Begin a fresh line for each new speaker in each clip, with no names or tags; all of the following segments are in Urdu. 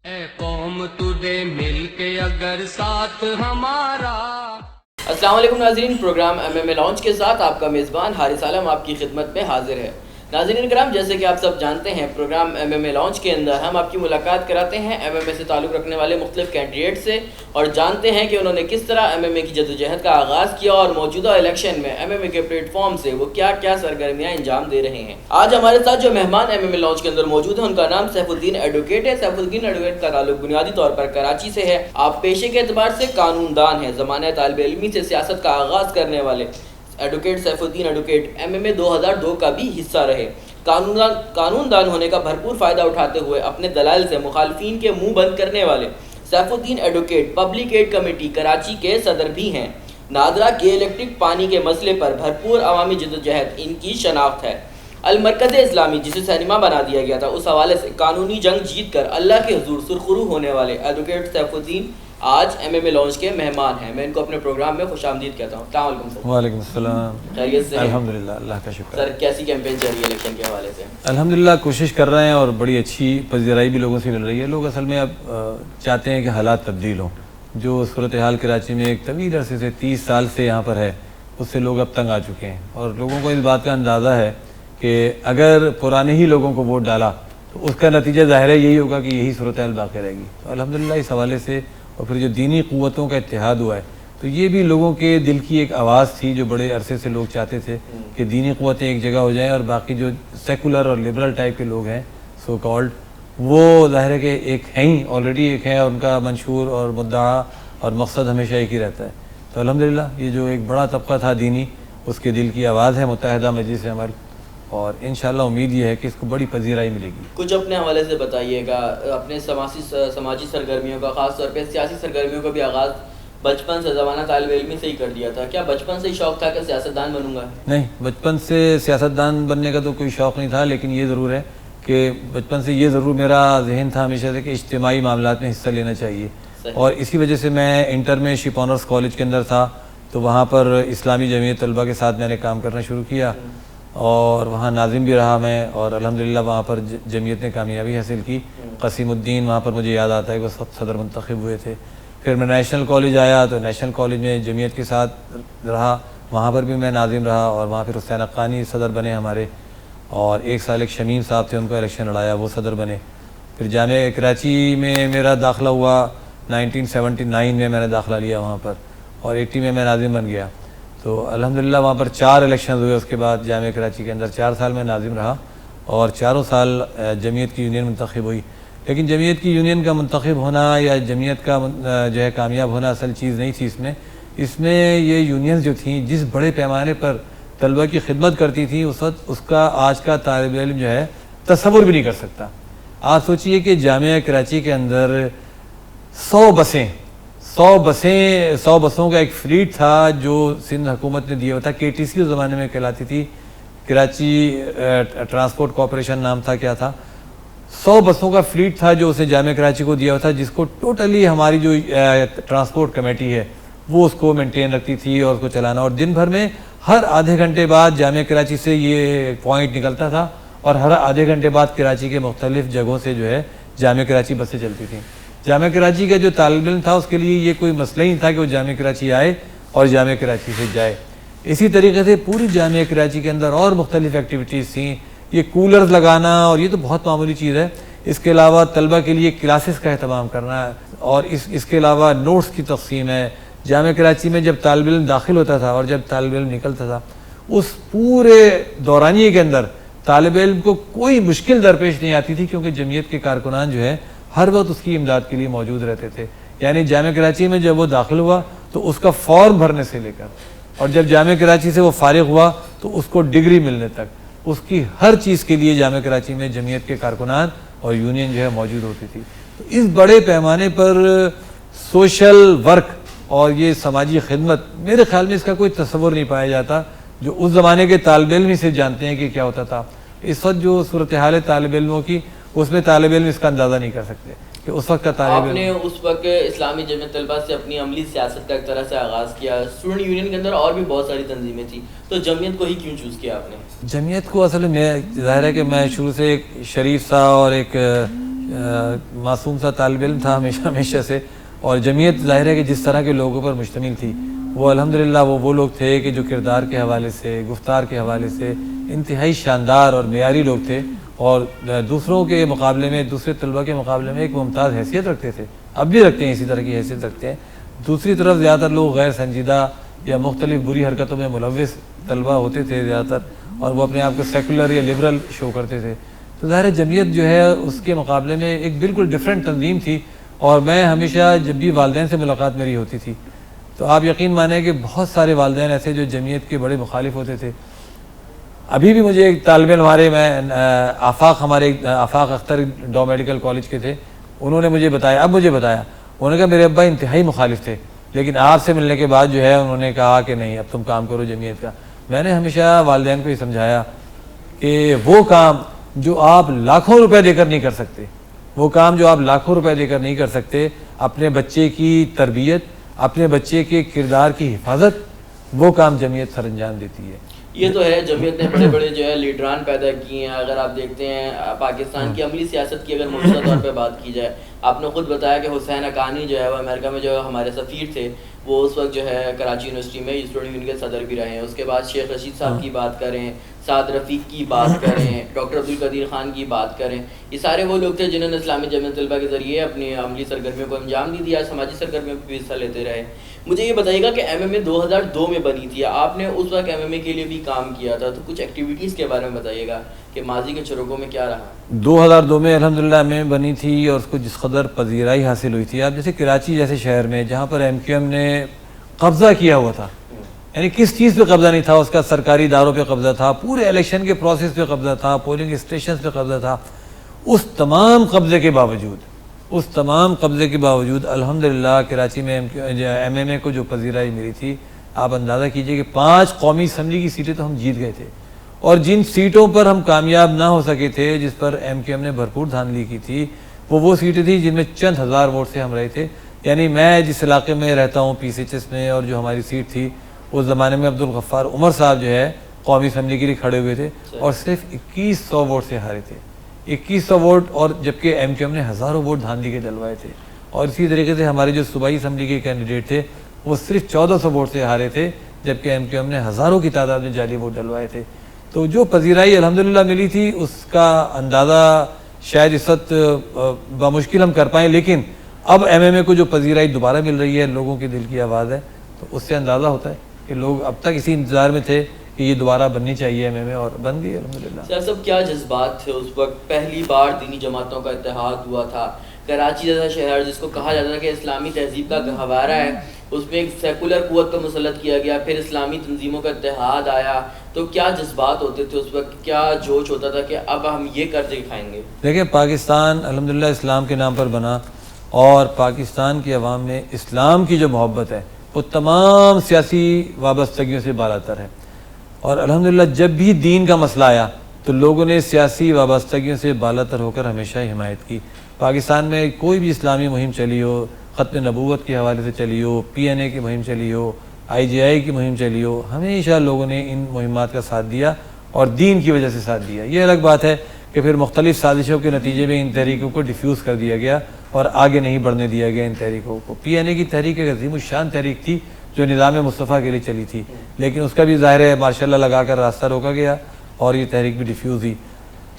اے قوم تجھے مل کے اگر ساتھ ہمارا۔
السلام علیکم ناظرین، پروگرام MMA لانچ کے ساتھ آپ کا میزبان حارث عالم آپ کی خدمت میں حاضر ہے۔ ناظرین کرام، جیسے کہ آپ سب جانتے ہیں، پروگرام MMA لانچ کے اندر ہم آپ کی ملاقات کراتے ہیں MMA سے تعلق رکھنے والے مختلف کینڈیڈیٹ سے اور جانتے ہیں کہ انہوں نے کس طرح MMA کی جدوجہد کا آغاز کیا اور موجودہ الیکشن میں MMA کے پلیٹ فارم سے وہ کیا کیا سرگرمیاں انجام دے رہے ہیں۔ آج ہمارے ساتھ جو مہمان MMA لانچ کے اندر موجود ہیں ان کا نام سیف الدین ایڈوکیٹ ہے۔ سیف الدین ایڈوکیٹ کا تعلق بنیادی طور پر کراچی سے ہے۔ آپ پیشے کے اعتبار سے قانون دان ہیں، زمانہ طالب علمی سے سیاست کا آغاز کرنے والے advocate safe uddin advocate MMA 2002 کا بھی حصہ رہے۔ قانون دان ہونے کا بھرپور فائدہ اٹھاتے ہوئے اپنے دلائل سے مخالفین کے منہ بند کرنے والے Saif uddin advocate public aid committee Karachi کے صدر بھی ہیں۔ نادرا کے الیکٹرک پانی کے مسئلے پر بھرپور عوامی جدوجہد ان کی شناخت ہے۔ المرکز اسلامی، جسے سینما بنا دیا گیا تھا، اس حوالے سے قانونی جنگ جیت کر اللہ کے حضور سرخرو ہونے والے ایڈوکیٹ سیف الدین آج MMA لانچ کے مہمان ہیں۔ میں ان کو اپنے پروگرام میں خوش آمدید کہتا ہوں۔ السلام علیکم سر۔
وعلیکم السلام۔
خیریت سے؟
الحمدللہ، اللہ کا شکر۔
سر کیسی کیمپین چل رہی ہے الیکشن کے حوالے سے؟
الحمدللہ کوشش کر رہے ہیں اور بڑی اچھی پذیرائی بھی لوگوں سے مل رہی ہے۔ لوگ اصل میں اب چاہتے ہیں کہ حالات تبدیل ہوں۔ جو صورتحال کراچی میں ایک طویل عرصے سے 30 سال سے یہاں پر ہے، اس سے لوگ اب تنگ آ چکے ہیں اور لوگوں کو اس بات کا اندازہ ہے کہ اگر پرانے ہی لوگوں کو ووٹ ڈالا تو اس کا نتیجہ ظاہر ہے یہی ہوگا کہ یہی صورتحال باقی رہے گی۔ تو الحمدللہ اس حوالے سے اور پھر جو دینی قوتوں کا اتحاد ہوا ہے تو یہ بھی لوگوں کے دل کی ایک آواز تھی جو بڑے عرصے سے لوگ چاہتے تھے کہ دینی قوتیں ایک جگہ ہو جائیں اور باقی جو سیکولر اور لبرل ٹائپ کے لوگ ہیں سو کالڈ، وہ ظاہر ہے کہ ایک ہیں ہی، آلریڈی ایک ہیں، اور ان کا منشور اور مدعا اور مقصد ہمیشہ ایک ہی رہتا ہے۔ تو الحمدللہ یہ جو ایک بڑا طبقہ تھا دینی، اس کے دل کی آواز ہے متحدہ مجلس عمل، اور انشاءاللہ امید یہ ہے کہ اس کو بڑی پذیرائی ملے گی۔
کچھ اپنے حوالے سے بتائیے گا، اپنے سماجی سرگرمیوں کا، خاص طور پہ سیاسی سرگرمیوں کا بھی آغاز بچپن سے زمانہ طالب علمی سے ہی کر دیا تھا۔ کیا بچپن سے ہی شوق تھا کہ سیاستدان بنوں گا؟
نہیں، بچپن سے سیاستدان بننے کا تو کوئی شوق نہیں تھا، لیکن یہ ضرور ہے کہ بچپن سے یہ ضرور میرا ذہن تھا ہمیشہ سے کہ اجتماعی معاملات میں حصہ لینا چاہیے، اور اسی وجہ سے میں انٹر میں شپ آنرس کالج کے اندر تھا تو وہاں پر اسلامی جمعیت طلبہ کے ساتھ میں نے کام کرنا شروع کیا اور وہاں ناظم بھی رہا میں، اور الحمدللہ وہاں پر جمعیت نے کامیابی حاصل کی۔ قسیم الدین وہاں پر مجھے یاد آتا ہے کہ وہ صدر منتخب ہوئے تھے۔ پھر میں نیشنل کالج آیا تو نیشنل کالج میں جمعیت کے ساتھ رہا، وہاں پر بھی میں ناظم رہا، اور وہاں پھر حسین حقانی صدر بنے ہمارے، اور ایک سال ایک شمیم صاحب تھے، ان کو الیکشن لڑایا، وہ صدر بنے۔ پھر جامعہ کراچی میں میرا داخلہ ہوا 1979 میں نے داخلہ لیا وہاں پر، اور 80 میں ناظم بن گیا۔ تو الحمدللہ وہاں پر 4 الیکشنز ہوئے، اس کے بعد جامعہ کراچی کے اندر 4 سال میں ناظم رہا، اور چاروں سال جمعیت کی یونین منتخب ہوئی۔ لیکن جمعیت کی یونین کا منتخب ہونا یا جمعیت کا جو ہے کامیاب ہونا اصل چیز نہیں تھی اس میں یہ یونینز جو تھیں جس بڑے پیمانے پر طلبہ کی خدمت کرتی تھیں، اس وقت اس کا آج کا طالب علم جو ہے تصور بھی نہیں کر سکتا۔ آج سوچئے کہ جامعہ کراچی کے اندر 100 بسوں کا ایک فلیٹ تھا جو سندھ حکومت نے دیا ہوا تھا، KTC اس زمانے میں کہلاتی تھی، کراچی ٹرانسپورٹ کارپوریشن نام تھا، کیا تھا، 100 بسوں کا فلیٹ تھا جو اسے جامعہ کراچی کو دیا ہوا تھا، جس کو ٹوٹلی ہماری جو ٹرانسپورٹ کمیٹی ہے وہ اس کو مینٹین رکھتی تھی اور اس کو چلانا، اور دن بھر میں ہر آدھے گھنٹے بعد جامعہ کراچی سے یہ پوائنٹ نکلتا تھا، اور ہر آدھے گھنٹے بعد کراچی کے مختلف جگہوں سے جو ہے جامعہ کراچی بسیں چلتی تھیں۔ جامعہ کراچی کا جو طالب علم تھا اس کے لیے یہ کوئی مسئلہ ہی نہیں تھا کہ وہ جامعہ کراچی آئے اور جامعہ کراچی سے جائے۔ اسی طریقے سے پوری جامعہ کراچی کے اندر اور مختلف ایکٹیویٹیز تھیں، یہ کولرز لگانا، اور یہ تو بہت معمولی چیز ہے۔ اس کے علاوہ طلبہ کے لیے کلاسز کا اہتمام کرنا، اور اس کے علاوہ نوٹس کی تقسیم ہے۔ جامعہ کراچی میں جب طالب علم داخل ہوتا تھا اور جب طالب علم نکلتا تھا، اس پورے دورانیے کے اندر طالب علم کو کوئی مشکل درپیش نہیں آتی تھی، کیونکہ جمعیت کے کارکنان جو ہے ہر وقت اس کی امداد کے لیے موجود رہتے تھے۔ یعنی جامعہ کراچی میں جب وہ داخل ہوا تو اس کا فارم بھرنے سے لے کر، اور جب جامعہ کراچی سے وہ فارغ ہوا تو اس کو ڈگری ملنے تک، اس کی ہر چیز کے لیے جامعہ کراچی میں جمعیت کے کارکنان اور یونین جو ہے موجود ہوتی تھی۔ تو اس بڑے پیمانے پر سوشل ورک اور یہ سماجی خدمت، میرے خیال میں اس کا کوئی تصور نہیں پایا جاتا جو اس زمانے کے طالب علم ہی سے جانتے ہیں کہ کیا ہوتا تھا۔ اس وقت جو صورتحال ہے طالب علموں کی، اس میں طالب علم اس کا اندازہ نہیں کر سکتے کہ اس وقت کا طالب علم۔
آپ نے اس وقت اسلامی جمعیت طلبہ سے اپنی عملی سیاست کا ایک طرح سے آغاز کیا، اسٹوڈنٹ یونین کے اندر اور بھی بہت ساری تنظیمیں تھیں، تو جمعیت کو ہی کیوں چوز کیا آپ نے؟
جمعیت کو اصل میں ظاہر ہے کہ میں شروع سے ایک شریف سا اور ایک معصوم سا طالب علم تھا ہمیشہ سے، اور جمعیت ظاہر ہے کہ جس طرح کے لوگوں پر مشتمل تھی وہ الحمدللہ وہ لوگ تھے کہ جو کردار کے حوالے سے، گفتار کے حوالے سے انتہائی شاندار اور معیاری لوگ تھے، اور دوسروں کے مقابلے میں، دوسرے طلباء کے مقابلے میں ایک ممتاز حیثیت رکھتے تھے، اب بھی رکھتے ہیں، اسی طرح کی حیثیت رکھتے ہیں۔ دوسری طرف زیادہ تر لوگ غیر سنجیدہ یا مختلف بری حرکتوں میں ملوث طلباء ہوتے تھے زیادہ تر، اور وہ اپنے آپ کو سیکولر یا لبرل شو کرتے تھے۔ تو ظاہر جمعیت جو ہے اس کے مقابلے میں ایک بالکل ڈیفرنٹ تنظیم تھی، اور میں ہمیشہ جب بھی والدین سے ملاقات میری ہوتی تھی تو آپ یقین مانیں کہ بہت سارے والدین ایسے جو جمعیت کے بڑے مخالف ہوتے تھے۔ ابھی بھی مجھے ایک طالب علم ہمارے آفاق اختر ڈو میڈیکل کالج کے تھے، انہوں نے مجھے بتایا، انہوں نے کہا میرے ابا انتہائی مخالف تھے، لیکن آپ سے ملنے کے بعد جو ہے انہوں نے کہا کہ نہیں اب تم کام کرو جمعیت کا۔ میں نے ہمیشہ والدین کو یہ سمجھایا کہ وہ کام جو آپ لاکھوں روپے دے کر نہیں کر سکتے، اپنے بچے کی تربیت، اپنے بچے کے کردار کی حفاظت، وہ کام جمعیت سر انجام دیتی ہے۔
یہ تو ہے، جمعیت نے بڑے بڑے جو ہے لیڈران پیدا کیے ہیں۔ اگر آپ دیکھتے ہیں پاکستان کی عملی سیاست کی اگر مختصر طور پہ بات کی جائے، آپ نے خود بتایا کہ حسین حقانی جو ہے وہ امریکہ میں جو ہمارے سفیر تھے، وہ اس وقت جو ہے کراچی یونیورسٹی میں اسٹوڈنٹ یونین کے صدر بھی رہے ہیں۔ اس کے بعد شیخ رشید صاحب کی بات کریں، سعد رفیق کی بات کریں، ڈاکٹر عبدالقدیر خان کی بات کریں، یہ سارے وہ لوگ تھے جنہوں نے اسلامی جمعیت طلبہ کے ذریعے اپنی عملی سرگرمیوں کو انجام دی دیا، سماجی سرگرمیوں میں بھی حصہ لیتے رہے۔ مجھے یہ بتائیے گا کہ ایم ایم اے 2002 میں بنی تھی، آپ نے اس وقت ایم ایم اے کے لیے بھی کام کیا تھا، تو کچھ ایکٹیویٹیز کے بارے میں بتائیے گا کہ ماضی کے چروکوں میں کیا رہا۔
2002 میں الحمدللہ ایم ایم اے بنی تھی اور اس کو جس قدر پذیرائی حاصل ہوئی تھی، آپ جیسے کراچی جیسے شہر میں جہاں پر ایم کیو ایم نے قبضہ کیا ہوا تھا، یعنی کس چیز پہ قبضہ نہیں تھا، اس کا سرکاری اداروں پہ قبضہ تھا، پورے الیکشن کے پروسیس پہ قبضہ تھا، پولنگ اسٹیشنز پہ قبضہ تھا، اس تمام قبضے کے باوجود الحمدللہ کراچی میں ایم ایم اے کو جو پذیرائی ملی تھی، آپ اندازہ کیجئے کہ 5 قومی اسمبلی کی سیٹیں تو ہم جیت گئے تھے، اور جن سیٹوں پر ہم کامیاب نہ ہو سکے تھے، جس پر ایم کیو ایم نے بھرپور دھاندلی کی تھی، وہ سیٹیں تھیں جن میں چند ہزار ووٹ سے ہم رہے تھے۔ یعنی میں جس علاقے میں رہتا ہوں پی سی ایچ ایس میں، اور جو ہماری سیٹ تھی اس زمانے میں عبدالغفار عمر صاحب جو ہے قومی اسمبلی کے لیے کھڑے ہوئے تھے، اور صرف 2100 ووٹ سے ہارے تھے، 2100 ووٹ، اور جبکہ ایم کیو ایم نے ہزاروں ووٹ دھاندلی کے ڈلوائے تھے۔ اور اسی طریقے سے ہمارے جو صوبائی اسمبلی کے کینڈیڈیٹ تھے وہ صرف 1400 ووٹ سے ہارے تھے، جبکہ ایم کیو ایم نے ہزاروں کی تعداد میں جعلی ووٹ ڈلوائے تھے۔ تو جو پذیرائی الحمدللہ ملی تھی اس کا اندازہ شاید اس وقت بمشکل ہم کر پائیں، لیکن اب ایم ایم اے کو جو پذیرائی دوبارہ مل رہی ہے، لوگوں کے دل کی آواز ہے، تو اس سے اندازہ ہوتا ہے کہ لوگ اب تک اسی انتظار میں تھے کہ یہ دوبارہ بننی چاہیے ایم ایم اے، اور بن گئی الحمدللہ۔
سر صاحب کیا جذبات تھے اس وقت؟ پہلی بار دینی جماعتوں کا اتحاد ہوا تھا، کراچی جیسا شہر جس کو کہا جاتا ہے کہ اسلامی تہذیب کا گہوارہ ہے، اس میں ایک سیکولر قوت کو مسلط کیا گیا، پھر اسلامی تنظیموں کا اتحاد آیا، تو کیا جذبات ہوتے تھے اس وقت؟ کیا جوش ہوتا تھا کہ اب ہم یہ کر دکھائیں گے؟
دیکھیں، پاکستان الحمدللہ اسلام کے نام پر بنا، اور پاکستان کی عوام میں اسلام کی جو محبت ہے وہ تمام سیاسی وابستگیوں سے بالاتر ہے، اور الحمدللہ جب بھی دین کا مسئلہ آیا تو لوگوں نے سیاسی وابستگیوں سے بالاتر ہو کر ہمیشہ حمایت کی۔ پاکستان میں کوئی بھی اسلامی مہم چلی ہو، ختم نبوت کے حوالے سے چلی ہو، پی این اے کی مہم چلی ہو، آئی جے آئی کی مہم چلی ہو، ہمیشہ لوگوں نے ان مہمات کا ساتھ دیا اور دین کی وجہ سے ساتھ دیا۔ یہ الگ بات ہے کہ پھر مختلف سازشوں کے نتیجے میں ان تحریکوں کو ڈیفیوز کر دیا گیا اور آگے نہیں بڑھنے دیا گیا ان تحریکوں کو۔ پی این اے کی تحریک ایک عظیم الشان تحریک تھی جو نظام مصطفیٰ کے لیے چلی تھی، لیکن اس کا بھی ظاہر ہے ماشاءاللہ لگا کر راستہ روکا گیا اور یہ تحریک بھی ڈیفیوز ہوئی۔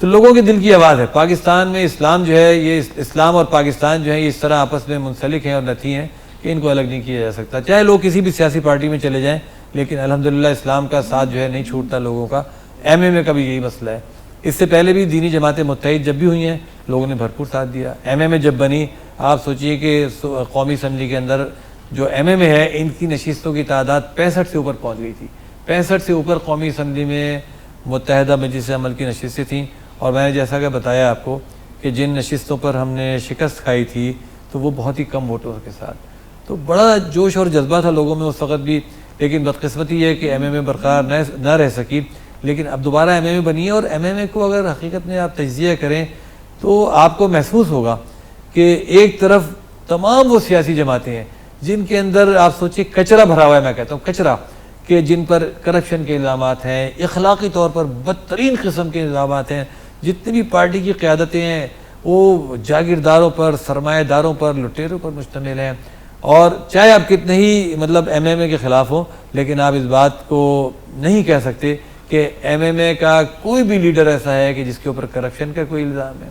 تو لوگوں کے دل کی آواز ہے، پاکستان میں اسلام جو ہے، یہ اسلام اور پاکستان جو ہے یہ اس طرح آپس میں منسلک ہیں اور نتھی ہیں کہ ان کو الگ نہیں کیا جا سکتا، چاہے لوگ کسی بھی سیاسی پارٹی میں چلے جائیں، لیکن الحمدللہ اسلام کا ساتھ جو ہے نہیں چھوٹتا لوگوں کا۔ ایم ایم اے کا بھی یہی مسئلہ ہے، اس سے پہلے بھی دینی جماعتیں متحد جب بھی ہوئی ہیں لوگوں نے بھرپور ساتھ دیا۔ ایم ایم اے جب بنی، آپ سوچئے کہ قومی اسمبلی کے اندر جو ایم ایم اے ہے ان کی نشستوں کی تعداد 65 سے اوپر پہنچ گئی تھی، 65 سے اوپر قومی اسمبلی میں متحدہ مجلس عمل کی نشستیں تھیں، اور میں نے جیسا کہ بتایا آپ کو کہ جن نشستوں پر ہم نے شکست کھائی تھی تو وہ بہت ہی کم ووٹوں کے ساتھ، تو بڑا جوش اور جذبہ تھا لوگوں میں اس وقت بھی، لیکن بدقسمتی یہ ہے کہ ایم ایم اے برقرار نہ رہ سکی۔ لیکن اب دوبارہ ایم ایم اے بنی ہے، اور ایم ایم اے کو اگر حقیقت میں آپ تجزیہ کریں تو آپ کو محسوس ہوگا کہ ایک طرف تمام وہ سیاسی جماعتیں ہیں جن کے اندر آپ سوچیں کچرا بھرا ہوا ہے، میں کہتا ہوں کچرا، کہ جن پر کرپشن کے الزامات ہیں، اخلاقی طور پر بدترین قسم کے الزامات ہیں، جتنی بھی پارٹی کی قیادتیں ہیں وہ جاگیرداروں پر، سرمایہ داروں پر، لٹیروں پر مشتمل ہیں. اور چاہے آپ کتنے ہی مطلب ایم ایم اے کے خلاف ہوں، لیکن آپ اس بات کو نہیں کہہ سکتے کہ ایم ایم اے کا کوئی بھی لیڈر ایسا ہے کہ جس کے اوپر کرپشن کا کوئی الزام ہے،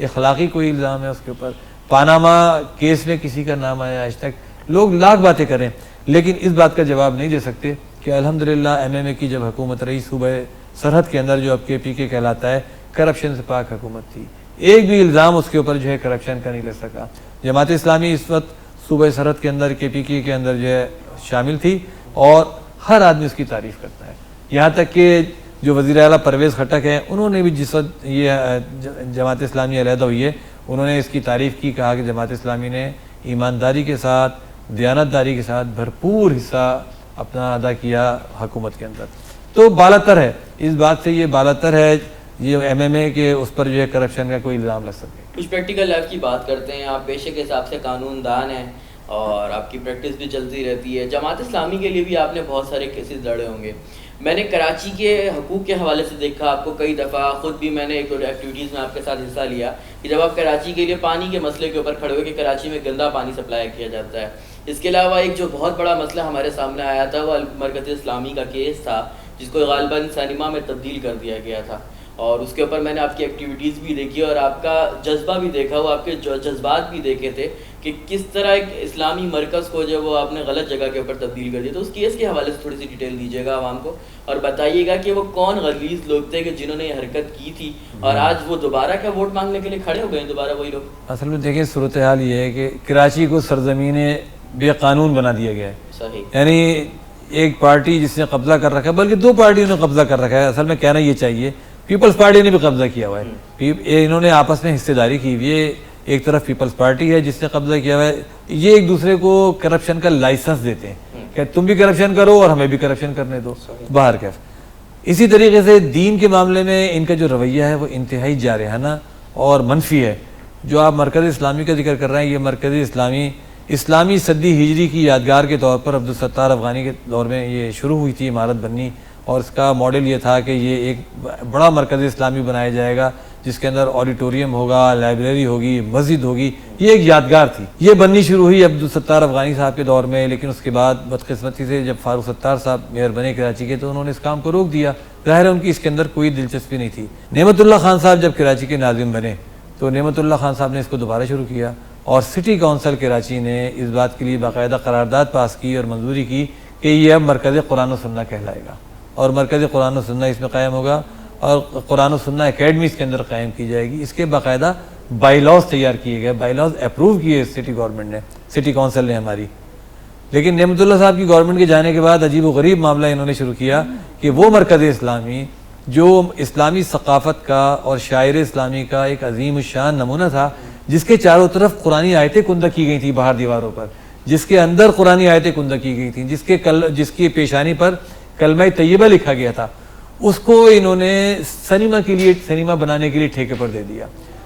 اخلاقی کوئی الزام ہے اس کے اوپر. پاناما کیس میں کسی کا نام آیا آج تک؟ لوگ لاکھ باتیں کریں لیکن اس بات کا جواب نہیں دے سکتے کہ الحمدللہ ایم ایم اے کی جب حکومت رہی صوبہ سرحد کے اندر جو اب کے پی کے کہلاتا ہے، کرپشن سے پاک حکومت تھی. ایک بھی الزام اس کے اوپر جو ہے کرپشن کا نہیں لگ سکا. جماعت اسلامی اس وقت صوبہ سرحد کے اندر کے پی کے اندر جو ہے شامل تھی اور ہر آدمی اس کی تعریف کرتا ہے. یہاں تک کہ جو وزیر اعلیٰ پرویز خٹک ہیں، انہوں نے بھی جس وقت یہ جماعت اسلامی علیحدہ ہوئی ہے، انہوں نے اس کی تعریف کی، کہا کہ جماعت اسلامی نے ایمانداری کے ساتھ، دیانتداری کے ساتھ بھرپور حصہ اپنا ادا کیا حکومت کے اندر. تو بالاتر ہے، اس بات سے یہ بالاتر ہے یہ ایم ایم اے کے اس پر جو ہے کرپشن کا کوئی الزام لگ سکے.
کچھ پریکٹیکل لائف کی بات کرتے ہیں. آپ پیشے کے حساب سے قانون دان ہیں اور آپ کی پریکٹس بھی چلتی رہتی ہے. جماعت اسلامی کے لیے بھی آپ نے بہت سارے کیسز لڑے ہوں گے. میں نے کراچی کے حقوق کے حوالے سے دیکھا آپ کو کئی دفعہ، خود بھی میں نے ایک دو ایکٹیویٹیز میں آپ کے ساتھ حصہ لیا کہ جب آپ کراچی کے لیے پانی کے مسئلے کے اوپر کھڑے ہوئے کہ کراچی میں گندا پانی سپلائی کیا جاتا ہے. اس کے علاوہ ایک جو بہت بڑا مسئلہ ہمارے سامنے آیا تھا وہ مرکز اسلامی کا کیس تھا جس کو غالباً سینما میں تبدیل کر دیا گیا تھا، اور اس کے اوپر میں نے آپ کی ایکٹیویٹیز بھی دیکھی اور آپ کا جذبہ بھی دیکھا، وہ آپ کے جذبات بھی دیکھے تھے کہ کس طرح ایک اسلامی مرکز کو جو وہ آپ نے غلط جگہ کے اوپر تبدیل کر دیا. تو اس کیس کے حوالے سے تھوڑی سی ڈیٹیل دیجیے گا عوام کو اور بتائیے گا کہ وہ کون غلیظ لوگ تھے کہ جنہوں نے یہ حرکت کی تھی اور آج وہ دوبارہ کیا ووٹ مانگنے کے لیے کھڑے ہو گئے ہیں دوبارہ وہی لوگ.
اصل میں دیکھیں صورتحال یہ ہے کہ کراچی کو سرزمین بے قانون بنا دیا گیا ہے.
صحیح.
یعنی ایک پارٹی جس نے قبضہ کر رکھا ہے، بلکہ دو پارٹیوں نے قبضہ کر رکھا ہے. اصل میں کہنا یہ چاہیے پیپلز پارٹی نے بھی قبضہ کیا ہوا ہے. انہوں نے آپس میں حصے داری کی ہوئی ہے. ایک طرف پیپلز پارٹی ہے جس نے قبضہ کیا ہوا ہے. یہ ایک دوسرے کو کرپشن کا لائسنس دیتے ہیں کہ تم بھی کرپشن کرو اور ہمیں بھی کرپشن کرنے دو. باہر کیف. اسی طریقے سے دین کے معاملے میں ان کا جو رویہ ہے وہ انتہائی جارحانہ اور منفی ہے. جو آپ مرکز اسلامی کا ذکر کر رہے ہیں، یہ مرکز اسلامی صدی ہجری کی یادگار کے طور پر عبدالستار افغانی کے دور میں یہ شروع ہوئی تھی عمارت بننی، اور اس کا ماڈل یہ تھا کہ یہ ایک بڑا مرکز اسلامی بنایا جائے گا جس کے اندر آڈیٹوریم ہوگا، لائبریری ہوگی، مسجد ہوگی. یہ ایک یادگار تھی. یہ بننی شروع ہوئی عبدالستار افغانی صاحب کے دور میں، لیکن اس کے بعد بدقسمتی سے جب فاروق ستار صاحب میئر بنے کراچی کے تو انہوں نے اس کام کو روک دیا. ظاہر ہے ان کی اس کے اندر کوئی دلچسپی نہیں تھی. نعمت اللہ خان صاحب جب کراچی کے ناظم بنے تو نعمت اللہ خان صاحب نے اس کو دوبارہ شروع کیا اور سٹی کونسل کراچی نے اس بات کے لیے باقاعدہ قرارداد پاس کی اور منظوری کی کہ یہ اب مرکز قرآن و سنہ کہلائے گا اور مرکز قرآن و سنہ اس میں قائم ہوگا اور قرآن و سنہ اکیڈمی اس کے اندر قائم کی جائے گی. اس کے باقاعدہ بائی لاز تیار کیے گئے، بائی لاز اپروو کیے سٹی گورنمنٹ نے، سٹی کونسل نے ہماری. لیکن نعمت اللہ صاحب کی گورنمنٹ کے جانے کے بعد عجیب و غریب معاملہ انہوں نے شروع کیا کہ وہ مرکز اسلامی جو اسلامی ثقافت کا اور شاعر اسلامی کا ایک عظیم الشان نمونہ تھا، جس کے چاروں طرف قرآنی آیتیں کندہ کی گئی تھیں باہر دیواروں پر، جس کے اندر قرآنی آیتیں کندہ کی گئی تھیں، جس کی پیشانی پر کلمہ طیبہ لکھا گیا تھا، اس کو انہوں نے سنیما بنانے کے لیے ٹھیکے پر دے دیا.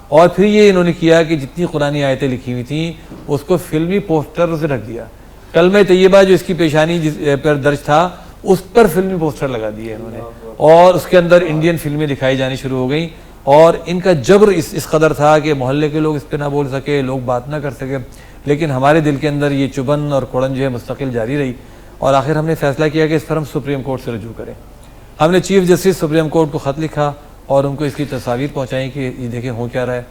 اور پھر یہ انہوں نے کیا کہ جتنی قرآنی آیتیں لکھی ہوئی تھیں اس کو فلمی پوسٹر سے رکھ دیا. کلمہ طیبہ جو اس کی پیشانی پر درج تھا اس پر فلمی پوسٹر لگا دیے انہوں نے، اور اس کے اندر انڈین فلمیں دکھائی جانی شروع ہو گئیں. اور ان کا جبر اس قدر تھا کہ محلے کے لوگ اس پہ نہ بول سکے، لوگ بات نہ کر سکے. لیکن ہمارے دل کے اندر یہ چبھن اور کوڑن جو ہے مستقل جاری رہی، اور آخر ہم نے فیصلہ کیا کہ اس پر ہم سپریم کورٹ سے رجوع کریں. ہم نے چیف جسٹس سپریم کورٹ کو خط لکھا اور ان کو اس کی تصاویر پہنچائیں کہ یہ دیکھیں ہو کیا رہا ہے.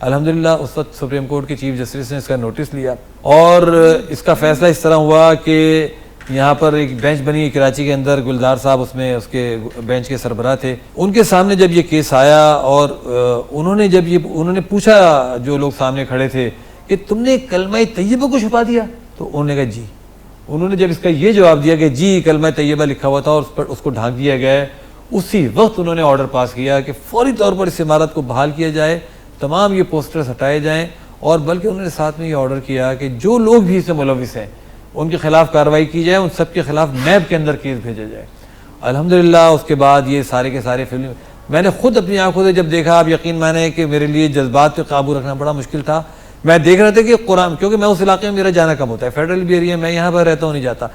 الحمدللہ اس وقت سپریم کورٹ کے چیف جسٹس نے اس کا نوٹس لیا اور اس کا فیصلہ اس طرح ہوا کہ یہاں پر ایک بینچ بنی ہے کراچی کے اندر، گلدار صاحب اس میں اس کے بینچ کے سربراہ تھے. ان کے سامنے جب یہ کیس آیا اور انہوں نے پوچھا جو لوگ سامنے کھڑے تھے کہ تم نے کلمہ طیبہ کو چھپا دیا، تو انہوں نے کہا جی. انہوں نے جب اس کا یہ جواب دیا کہ جی کلمہ طیبہ لکھا ہوا تھا اور اس کو ڈھانک دیا گیا ہے، اسی وقت انہوں نے آرڈر پاس کیا کہ فوری طور پر اس عمارت کو بحال کیا جائے، تمام یہ پوسٹرز ہٹائے جائیں، اور بلکہ انہوں نے ساتھ میں یہ آرڈر کیا کہ جو لوگ بھی اس میں ملوث ہیں ان کے خلاف کارروائی کی جائے، ان سب کے خلاف نیب کے اندر کیس بھیجا جائے. الحمدللہ اس کے بعد یہ سارے کے سارے فلم میں نے خود اپنی آنکھوں سے جب دیکھا، آپ یقین مانیں کہ میرے لیے جذبات پہ قابو رکھنا بڑا مشکل تھا. میں دیکھ رہا تھا کہ قرآن، کیونکہ میں اس علاقے میں میرا جانا کم ہوتا ہے، فیڈرل بھی ایریا میں یہاں پر رہتا ہوں نہیں جاتا،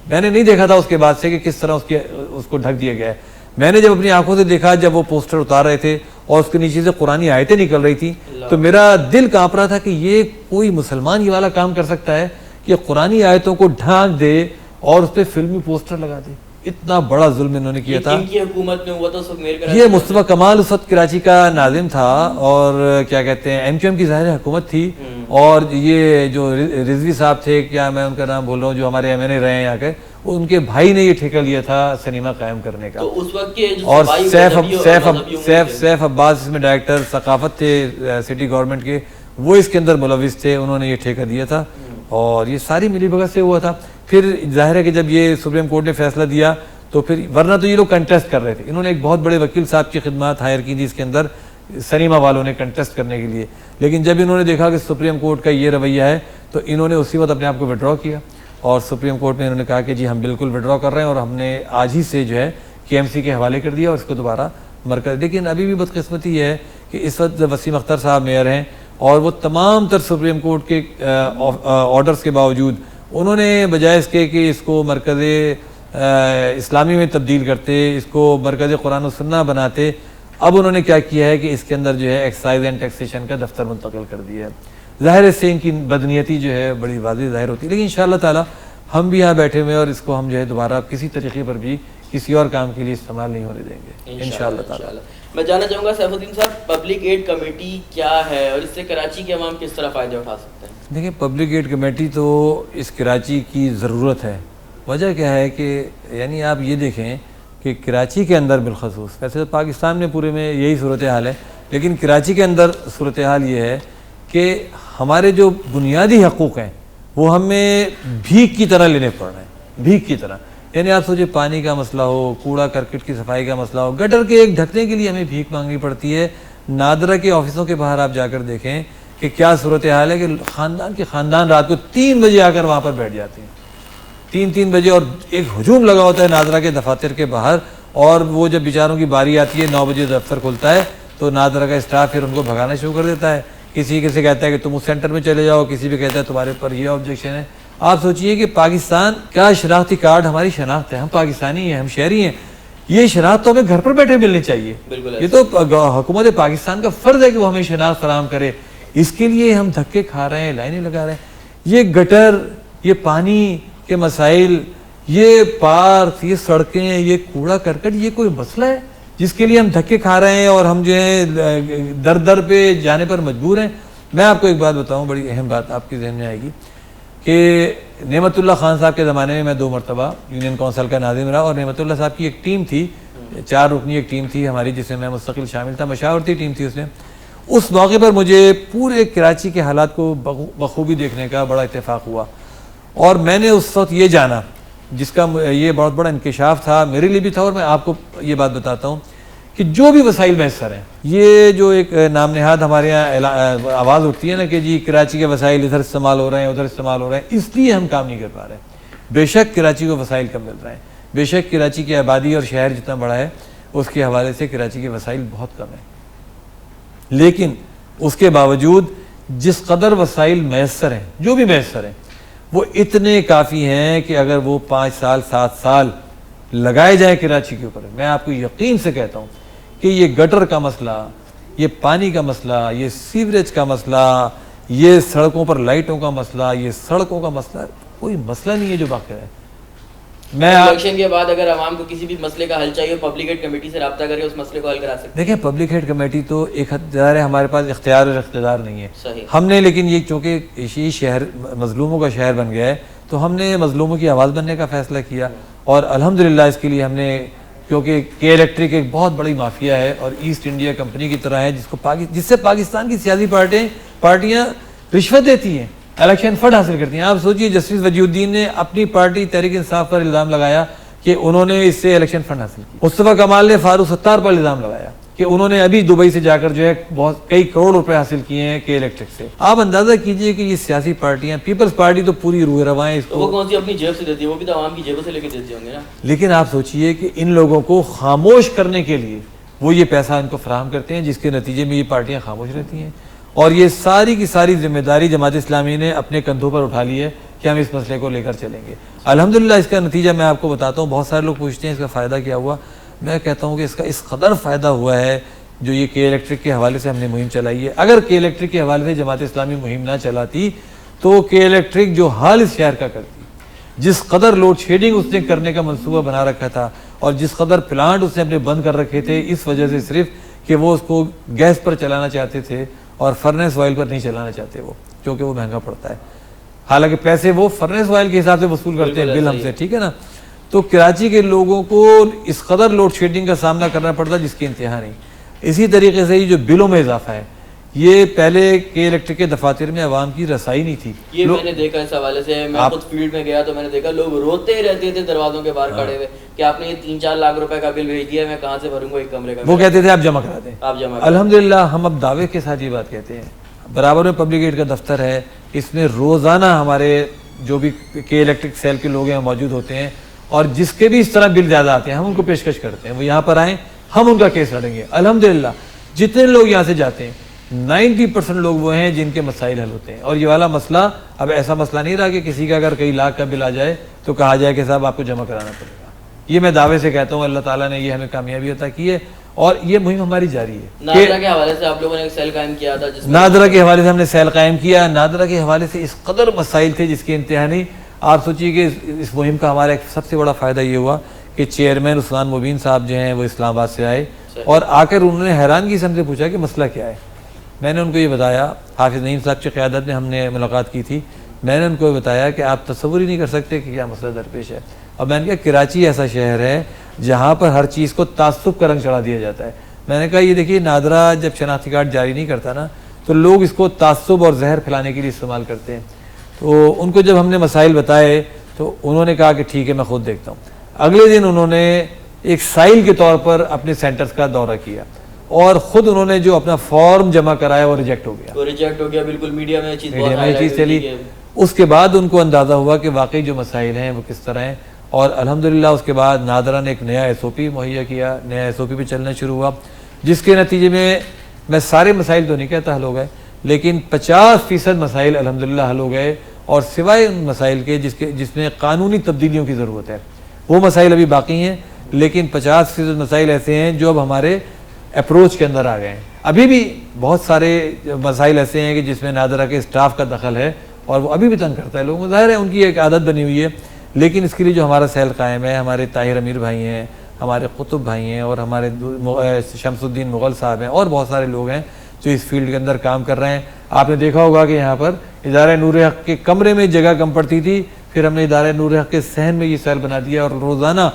میں نے نہیں دیکھا تھا اس کے بعد سے کہ کس طرح اس کو ڈھک دیا گیا ہے. میں نے جب اپنی آنکھوں سے دیکھا جب وہ پوسٹر اتار رہے تھے اور اس کے نیچے سے قرآنی آیتیں نکل رہی تھیں، تو میرا دل کانپ رہا تھا کہ یہ کوئی مسلمان یہ والا کام کر سکتا ہے کہ قرآنی آیتوں کو ڈھانک دے اور اس پہ فلمی پوسٹر لگا دے. اتنا بڑا ظلم انہوں نے کیا تھا.
ان کی حکومت میں ہوا تھا اس وقت میر
یہ مصطفیٰ کمال اس وقت کراچی کا ناظم تھا اور کیا کہتے ہیں ایم کیو ایم کی ظاہر حکومت تھی، اور یہ جو رضوی صاحب تھے، کیا میں ان کا نام بول رہا ہوں، جو ہمارے ایم این اے رہے ہیں یہاں کے، ان کے بھائی نے یہ ٹھیکہ لیا تھا سنیما قائم کرنے کا.
تو اس وقت کے
اور سیف عباس اس میں ڈائریکٹر ثقافت تھے سٹی گورنمنٹ کے، وہ اس کے اندر ملوث تھے، انہوں نے یہ ٹھیکہ دیا تھا اور یہ ساری ملی بھگت سے ہوا تھا. پھر ظاہر ہے کہ جب یہ سپریم کورٹ نے فیصلہ دیا تو پھر ورنہ تو یہ لوگ کنٹیسٹ کر رہے تھے. انہوں نے ایک بہت بڑے وکیل صاحب کی خدمات ہائر کی تھی اس کے اندر سنیما والوں نے کنٹیسٹ کرنے کے لیے، لیکن جب انہوں نے دیکھا کہ سپریم کورٹ کا یہ رویہ ہے تو انہوں نے اسی وقت اپنے آپ کو وڈرا کیا اور سپریم کورٹ میں انہوں نے کہا کہ جی ہم بالکل وڈرا کر رہے ہیں اور ہم نے آج ہی سے جو ہے کے ایم سی کے حوالے کر دیا اور اس کو دوبارہ مرکز. لیکن ابھی بھی بدقسمتی ہے کہ اس وقت وسیم اختر صاحب میئر ہیں اور وہ تمام تر سپریم کورٹ کے آرڈرز کے باوجود انہوں نے بجائے اس کے کہ اس کو مرکز اسلامی میں تبدیل کرتے، اس کو مرکز قرآن و سنہ بناتے، اب انہوں نے کیا کیا ہے کہ اس کے اندر جو ہے ایکسائز اینڈ ٹیکسیشن کا دفتر منتقل کر دیا ہے. ظاہر سے ان کی بدنیتی جو ہے بڑی واضح ظاہر ہوتی ہے، لیکن انشاءاللہ تعالی ہم بھی یہاں بیٹھے ہوئے اور اس کو ہم جو ہے دوبارہ کسی طریقے پر بھی کسی اور کام کے لیے استعمال نہیں ہونے دیں گے انشاءاللہ تعالی.
میں جاننا چاہوں گا سیف الدین صاحب، پبلک ایڈ کمیٹی کیا ہے اور اس سے کراچی کے عوام کس طرح فائدہ اٹھا سکتے ہیں؟
دیکھیں پبلک ایڈ کمیٹی تو اس کراچی کی ضرورت ہے. وجہ کیا ہے کہ یعنی آپ یہ دیکھیں کہ کراچی کے اندر بالخصوص، ویسے تو پاکستان میں پورے میں یہی صورتحال ہے، لیکن کراچی کے اندر صورتحال یہ ہے کہ ہمارے جو بنیادی حقوق ہیں وہ ہمیں بھیک کی طرح لینے پڑ رہے ہیں، بھیک کی طرح. یعنی آپ سوچیں پانی کا مسئلہ ہو، کوڑا کرکٹ کی صفائی کا مسئلہ ہو، گٹر کے ایک ڈھکنے کے لیے ہمیں بھیک مانگنی پڑتی ہے. نادرہ کے آفسوں کے باہر آپ جا کر دیکھیں کہ کیا صورتحال ہے کہ خاندان کے خاندان رات کو 3 بجے آ کر وہاں پر بیٹھ جاتے ہیں، 3 بجے، اور ایک ہجوم لگا ہوتا ہے نادرہ کے دفاتر کے باہر. اور وہ جب بیچاروں کی باری آتی ہے 9 بجے دفتر کھلتا ہے تو نادرہ کا اسٹاف پھر ان کو بھگانا شروع کر دیتا ہے. کسی سے کہتا ہے کہ تم اس سینٹر میں چلے جاؤ، کسی بھی کہتا ہے تمہارے پر یہ آبجیکشن ہے. آپ سوچئے کہ پاکستان کا شناختی کارڈ ہماری شناخت ہے، ہم پاکستانی ہیں، ہم شہری ہیں. یہ شناخت تو ہمیں گھر پر بیٹھے ملنی چاہیے. یہ تو حکومت پاکستان کا فرض ہے کہ وہ ہمیں شناخت فراہم کرے. اس کے لیے ہم دھکے کھا رہے ہیں، لائنیں لگا رہے ہیں. یہ گٹر، یہ پانی کے مسائل، یہ پارک، یہ سڑکیں، یہ کوڑا کرکٹ، یہ کوئی مسئلہ ہے جس کے لیے ہم دھکے کھا رہے ہیں اور ہم جو ہے در در پہ جانے پر مجبور ہیں؟ میں آپ کو ایک بات بتاؤں، بڑی اہم بات آپ کے ذہن میں آئے گی کہ نعمت اللہ خان صاحب کے زمانے میں میں 2 مرتبہ یونین کونسل کا ناظم رہا، اور نعمت اللہ صاحب کی ایک ٹیم تھی، 4 رکنی ایک ٹیم تھی ہماری جس میں میں مستقل شامل تھا، مشاورتی ٹیم تھی اس میں. اس موقع پر مجھے پورے کراچی کے حالات کو بخوبی دیکھنے کا بڑا اتفاق ہوا، اور میں نے اس وقت یہ جانا، جس کا یہ بہت بڑا انکشاف تھا میرے لیے بھی تھا. اور میں آپ کو یہ بات بتاتا ہوں کہ جو بھی وسائل میسر ہیں، یہ جو ایک نام نہاد ہمارے یہاں آواز اٹھتی ہے نا کہ جی کراچی کے وسائل ادھر استعمال ہو رہے ہیں، ادھر استعمال ہو رہے ہیں، اس لیے ہم کام نہیں کر پا رہے ہیں. بے شک کراچی کو وسائل کم مل رہے ہیں، بے شک کراچی کی آبادی اور شہر جتنا بڑا ہے اس کے حوالے سے کراچی کے وسائل بہت کم ہیں، لیکن اس کے باوجود جس قدر وسائل میسر ہیں، جو بھی میسر ہیں، وہ اتنے کافی ہیں کہ اگر وہ 5 سال 7 سال لگائے جائیں کراچی کے اوپر، میں آپ کو یقین سے کہتا ہوں کہ یہ گٹر کا مسئلہ، یہ پانی کا مسئلہ، یہ سیوریج کا مسئلہ، یہ سڑکوں پر لائٹوں کا مسئلہ، یہ سڑکوں کا مسئلہ، کوئی مسئلہ نہیں ہے جو باقی ہے.
میں الیکشن کے بعد اگر عوام کو کسی بھی مسئلے کا حل چاہیے، پبلک ایڈ کمیٹی سے رابطہ کرے اس مسئلے کو حل کرا سکتے ہیں.
دیکھیں پبلک ایڈ کمیٹی تو ایک اختیار ہے، ہمارے پاس اختیار اور اقتدار نہیں ہے.
صحیح.
ہم نے لیکن یہ چونکہ یہ شہر مظلوموں کا شہر بن گیا ہے تو ہم نے مظلوموں کی آواز بننے کا فیصلہ کیا، اور الحمدللہ اس کے لیے ہم نے، کیونکہ کے الیکٹرک ایک بہت بڑی مافیا ہے اور ایسٹ انڈیا کمپنی کی طرح ہے جس سے پاکستان کی سیاسی پارٹیاں رشوت دیتی ہیں، الیکشن فنڈ حاصل کرتی ہیں. آپ سوچئے جسٹس وجی الدین نے اپنی پارٹی تحریک انصاف پر الزام لگایا کہ انہوں نے اس سے الیکشن فنڈ حاصل کیا. مصطفیٰ کمال نے فاروق ستار پر الزام لگایا کہ انہوں نے ابھی دبئی سے جا کر جو ہے بہت کئی کروڑ روپے حاصل کیے ہیں کے الیکٹرک سے. آپ اندازہ کیجئے کہ یہ سیاسی پارٹیاں، پیپلز پارٹی تو پوری روح رواں ہے اس کو،
وہ کون سی اپنی جیب سے دیتی ہے، وہ بھی تو عوام کی جیبوں سے لے کے دیتے ہوں گے نا.
لیکن آپ سوچئے کہ ان لوگوں کو خاموش کرنے کے لیے وہ یہ پیسہ ان کو فراہم کرتے ہیں، جس کے نتیجے میں یہ پارٹیاں خاموش رہتی ہیں. اور یہ ساری کی ساری ذمہ داری جماعت اسلامی نے اپنے کندھوں پر اٹھا لی ہے کہ ہم اس مسئلے کو لے کر چلیں گے. الحمدللہ اس کا نتیجہ میں آپ کو بتاتا ہوں. بہت سارے لوگ پوچھتے ہیں اس کا فائدہ کیا ہوا. میں کہتا ہوں کہ اس کا اس قدر فائدہ ہوا ہے جو یہ کے الیکٹرک کے حوالے سے ہم نے مہم چلائی ہے. اگر کے الیکٹرک کے حوالے سے جماعت اسلامی مہم نہ چلاتی تو کے الیکٹرک جو حال اس شہر کا کرتی, جس قدر لوڈ شیڈنگ اس نے کرنے کا منصوبہ بنا رکھا تھا اور جس قدر پلانٹ اس نے اپنے بند کر رکھے تھے اس وجہ سے صرف کہ وہ اس کو گیس پر چلانا چاہتے تھے اور فرنس آئل پر نہیں چلانا چاہتے وہ, کیونکہ وہ مہنگا پڑتا ہے. حالانکہ پیسے وہ فرنس آئل کے حساب سے وصول کرتے ہیں بل ہم سے, ٹھیک ہے نا. تو کراچی کے لوگوں کو اس قدر لوڈ شیڈنگ کا سامنا کرنا پڑتا جس کی انتہا نہیں. اسی طریقے سے یہ جو بلوں میں اضافہ ہے, یہ پہلے کے الیکٹرک کے دفاتر میں عوام کی رسائی نہیں تھی.
یہ میں نے دیکھا اس حوالے سے, میں خود فیلڈ میں گیا تو میں نے دیکھا لوگ روتے ہی رہتے تھے دروازوں کے باہر کھڑے ہوئے کہ آپ نے یہ 3-4 لاکھ روپے کا بل بھیج دیا, میں کہاں سے بھروں گا ایک کمرے کا. وہ
کہتے تھے آپ جمع کرا دیں,
آپ جمع.
الحمدللہ ہم اب دعوے کے ساتھ یہ بات کہتے ہیں. برابر میں پبلک ایڈ کا دفتر ہے, اس میں روزانہ ہمارے جو بھی کے الیکٹرک سیل کے لوگ ہیں موجود ہوتے ہیں, اور جس کے بھی اس طرح بل زیادہ آتے ہیں ہم ان کو پیشکش کرتے ہیں, وہ یہاں پر آئیں, ہم ان کا کیس لڑیں گے. الحمدللہ جتنے لوگ یہاں سے جاتے ہیں 90% لوگ وہ ہیں جن کے مسائل حل ہوتے ہیں. اور یہ والا مسئلہ اب ایسا مسئلہ نہیں رہا کہ کسی کا اگر کئی لاکھ کا بل آ جائے تو کہا جائے کہ صاحب آپ کو جمع کرانا پڑے گا. یہ میں دعوے سے کہتا ہوں, اللہ تعالیٰ نے یہ ہمیں کامیابی عطا کی ہے اور یہ مہم ہماری جاری ہے.
نادرا کے حوالے سے آپ لوگوں نے ایک سیل قائم کیا تھا,
نادرا کے حوالے سے ہم نے سیل قائم کیا. نادرا کے حوالے سے اس قدر مسائل تھے جس کی انتہا نہیں. آپ سوچیے کہ اس مہم کا ہمارا ایک سب سے بڑا فائدہ یہ ہوا کہ چیئرمین عثمان مبین صاحب جو ہیں وہ اسلام آباد سے آئے اور آ کر انہوں نے حیرانگی سے ہم سے پوچھا کہ مسئلہ کیا ہے. میں نے ان کو یہ بتایا, حافظ نعیم صاحب کی قیادت میں ہم نے ملاقات کی تھی, میں نے ان کو یہ بتایا کہ آپ تصور ہی نہیں کر سکتے کہ کیا مسئلہ درپیش ہے. اور میں نے کہا کراچی ایسا شہر ہے جہاں پر ہر چیز کو تعصب کا رنگ چڑھا دیا جاتا ہے. میں نے کہا یہ دیکھیے نادرا جب شناختی کارڈ جاری نہیں کرتا نا تو لوگ اس کو تعصب اور زہر پھیلانے کے لیے استعمال کرتے ہیں. تو ان کو جب ہم نے مسائل بتائے تو انہوں نے کہا کہ ٹھیک ہے میں خود دیکھتا ہوں. اگلے دن انہوں نے ایک سائل کے طور پر اپنے سینٹرز کا دورہ کیا اور خود انہوں نے جو اپنا فارم جمع کرایا وہ ریجیکٹ ہو گیا.
بالکل میڈیا میں
چیز چلی. اس کے بعد ان کو اندازہ ہوا کہ واقعی جو مسائل ہیں وہ کس طرح ہیں, اور الحمدللہ اس کے بعد نادرا نے ایک نیا ایس او پی مہیا کیا, نیا ایس او پی بھی چلنا شروع ہوا, جس کے نتیجے میں سارے مسائل تو نہیں کہتا حل ہو گئے لیکن 50% مسائل الحمدللہ حل ہو گئے. اور سوائے ان مسائل کے جس میں قانونی تبدیلیوں کی ضرورت ہے وہ مسائل ابھی باقی ہیں, لیکن 50% مسائل ایسے ہیں جو اب ہمارے اپروچ کے اندر آ گئے ہیں. ابھی بھی بہت سارے مسائل ایسے ہیں کہ جس میں نادرا کے اسٹاف کا دخل ہے اور وہ ابھی بھی تنگ کرتا ہے لوگوں کو, ظاہر ہے ان کی ایک عادت بنی ہوئی ہے. لیکن اس کے لیے جو ہمارا سیل قائم ہے, ہمارے طاہر امیر بھائی ہیں, ہمارے قطب بھائی ہیں اور ہمارے شمس الدین مغل صاحب ہیں اور بہت سارے لوگ ہیں جو اس فیلڈ کے اندر کام کر رہے ہیں. آپ نے دیکھا ہوگا کہ یہاں پر ادارہ نور حق کے کمرے میں جگہ کم پڑتی تھی, پھر ہم نے ادارہ نور حق کے صحن میں یہ سیل بنا دیا اور روزانہ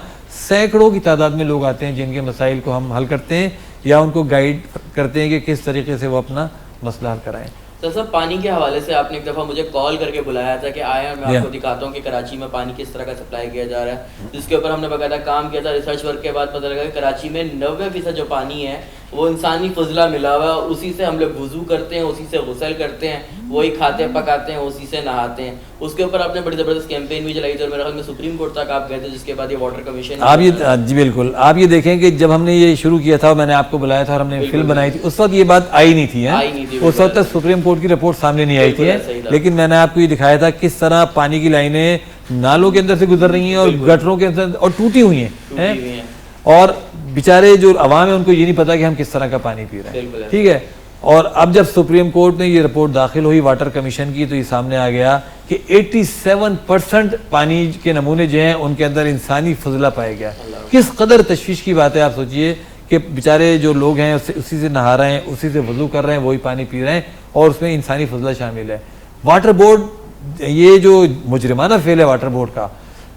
سینکڑوں کی تعداد میں لوگ آتے ہیں جن کے مسائل کو ہم حل کرتے ہیں یا ان کو گائیڈ کرتے ہیں کہ کس طریقے سے وہ اپنا مسئلہ حل کرائیں.
سر صاحب پانی کے حوالے سے آپ نے ایک دفعہ مجھے کال کر کے بلایا تھا کہ آیا میں آپ کو دکھاتا ہوں کہ کراچی میں پانی کس طرح کا سپلائی کیا جا رہا ہے, جس کے اوپر ہم نے باقاعدہ کام کیا تھا. ریسرچ ورک کے بعد پتہ لگا کہ کراچی میں 90% جو پانی ہے وہ انسانی فضلہ ملا ہوا ہے, اسی سے ہم لوگ وضو کرتے ہیں, اسی سے غسل کرتے ہیں, وہی کھاتے ہیں پکاتے ہیں, اسی سے نہاتے ہیں. اس کے اوپر آپ نے بڑی زبردست کیمپین بھی چلائی تھی اور میرے خیال میں سپریم کورٹ تک آپ گئے تھے, جس کے بعد یہ واٹر کمیشن.
آپ یہ جی بالکل آپ یہ دیکھیں کہ جب ہم نے یہ شروع کیا تھا میں نے آپ کو بلایا تھا اور ہم نے فلم بنائی تھی, اس وقت یہ بات آئی نہیں تھی, اس وقت تک سپریم کورٹ کی رپورٹ سامنے نہیں آئی تھی. لیکن میں نے آپ کو یہ دکھایا تھا کس طرح پانی کی لائنیں نالوں کے اندر سے گزر رہی ہیں اور گٹروں کے اندر اور ٹوٹی ہوئی ہیں, اور بیچارے جو عوام ہے ان کو یہ نہیں پتا کہ ہم کس طرح کا پانی پی رہے ہیں. ٹھیک ہے, اور اب جب سپریم کورٹ میں یہ رپورٹ داخل ہوئی واٹر کمیشن کی تو یہ سامنے آ گیا کہ 87% پانی کے نمونے جو ہیں ان کے اندر انسانی فضلہ پایا گیا. کس قدر تشویش کی بات ہے. آپ سوچئے کہ بیچارے جو لوگ ہیں اسی سے نہا رہے ہیں, اسی سے وضو کر رہے ہیں, وہی پانی پی رہے ہیں اور اس میں انسانی فضلہ شامل ہے. واٹر بورڈ یہ جو مجرمانہ فعل ہے واٹر بورڈ کا,